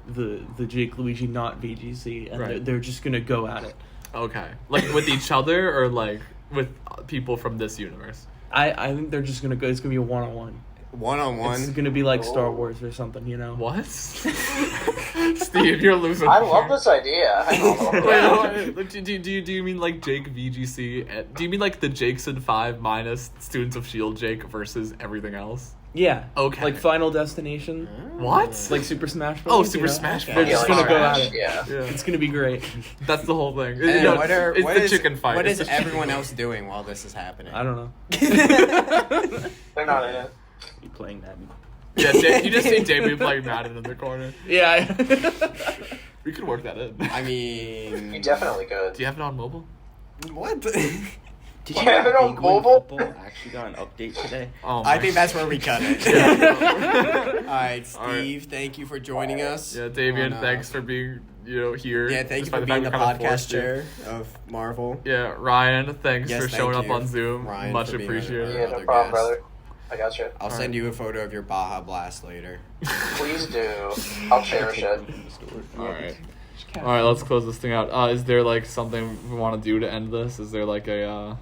the Jake Luigi not VGC, and Right. they're just gonna go at it. Okay. Like with each other, or like with people from this universe? I think they're just gonna go. It's gonna be a one-on-one. It's One-on-one. gonna be like Star Wars or something, you know. What? Steve, you're losing. I love this idea. I don't know. Wait. Do you mean like Jake VGC? Do you mean like the Jakeson 5 minus Students of S.H.I.E.L.D. Jake versus everything else? Yeah. Okay. Like Final Destination. What? Like Super Smash Bros. Oh, Super Smash They're Bros. just Yeah, gonna like go at Smash, it. Yeah. Yeah. It's gonna be great. That's the whole thing. And No, what it's the is- chicken fight. What It's is the everyone else doing while this is happening? I don't know. They're not in it. You playing that? Yeah, you just see Damian playing Madden in the corner. Yeah. We could work that in. I You mean, definitely could. Do you have it on mobile? what? Did Yeah, you know they're on England mobile? football actually got an update today? Oh, I my- think that's where we cut it. Yeah. All right, Steve, thank you for joining us. Yeah, Damian, on, thanks for being here. Yeah, thank you despite for fact being the we kinda podcast forced you. chair of Marvel. Yeah, Ryan, thanks Yes, for thank showing up you, on Zoom. Ryan, Much for being appreciated. Yeah, no Other problem, guest. brother. I got you. I'll send you a photo of your Baja Blast later. Please do. I'll cherish it. All right, let's close this thing out. Is there like something we want to do to end this? Is there like a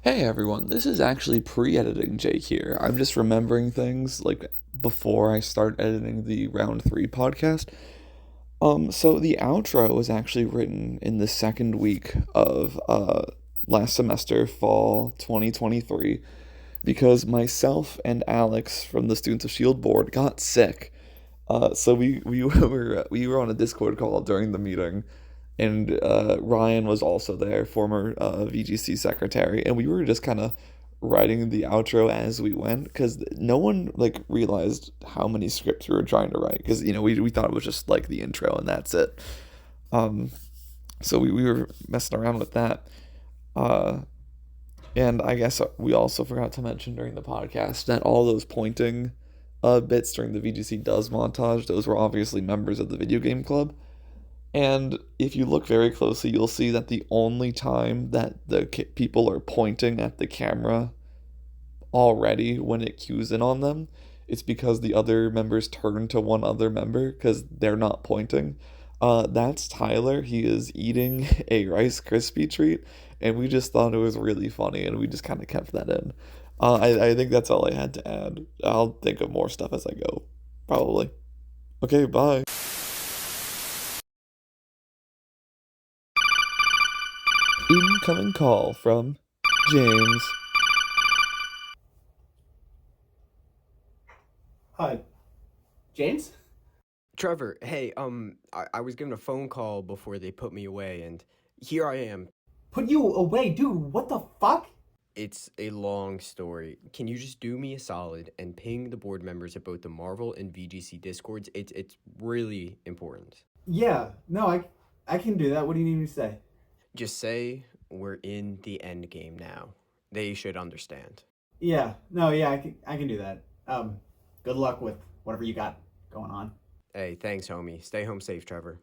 Hey everyone, this is actually pre-editing Jake here. I'm just remembering things like before I start editing the round 3 podcast. So the outro was actually written in the second week of last semester, fall 2023, because myself and Alex from the Students of S.H.I.E.L.D. board got sick. So we were on a Discord call during the meeting, and Ryan was also there, former VGC Secretary, and we were just kind of writing the outro as we went, because no one like realized how many scripts we were trying to write, because we thought it was just like the intro and that's it. So we were messing around with that. And I guess we also forgot to mention during the podcast that all those pointing bits during the VGC Does montage, those were obviously members of the video game club. And if you look very closely, you'll see that the only time that the people are pointing at the camera already when it cues in on them, it's because the other members turn to one other member because they're not pointing. That's Tyler. He is eating a Rice Krispie treat, and we just thought it was really funny, and we just kind of kept that in. I think that's all I had to add. I'll think of more stuff as I go, probably. Okay, bye. Incoming call from James. Hi. James? Trevor, hey, I was given a phone call before they put me away, and here I am. Put you away, dude, what the fuck? It's a long story. Can you just do me a solid and ping the board members at both the Marvel and VGC Discords? It's really important. Yeah, no, I can do that. What do you need me to say? Just say we're in the Endgame now. They should understand. Yeah, no, yeah, I can do that. Good luck with whatever you got going on. Hey, thanks, homie. Stay home safe, Trevor.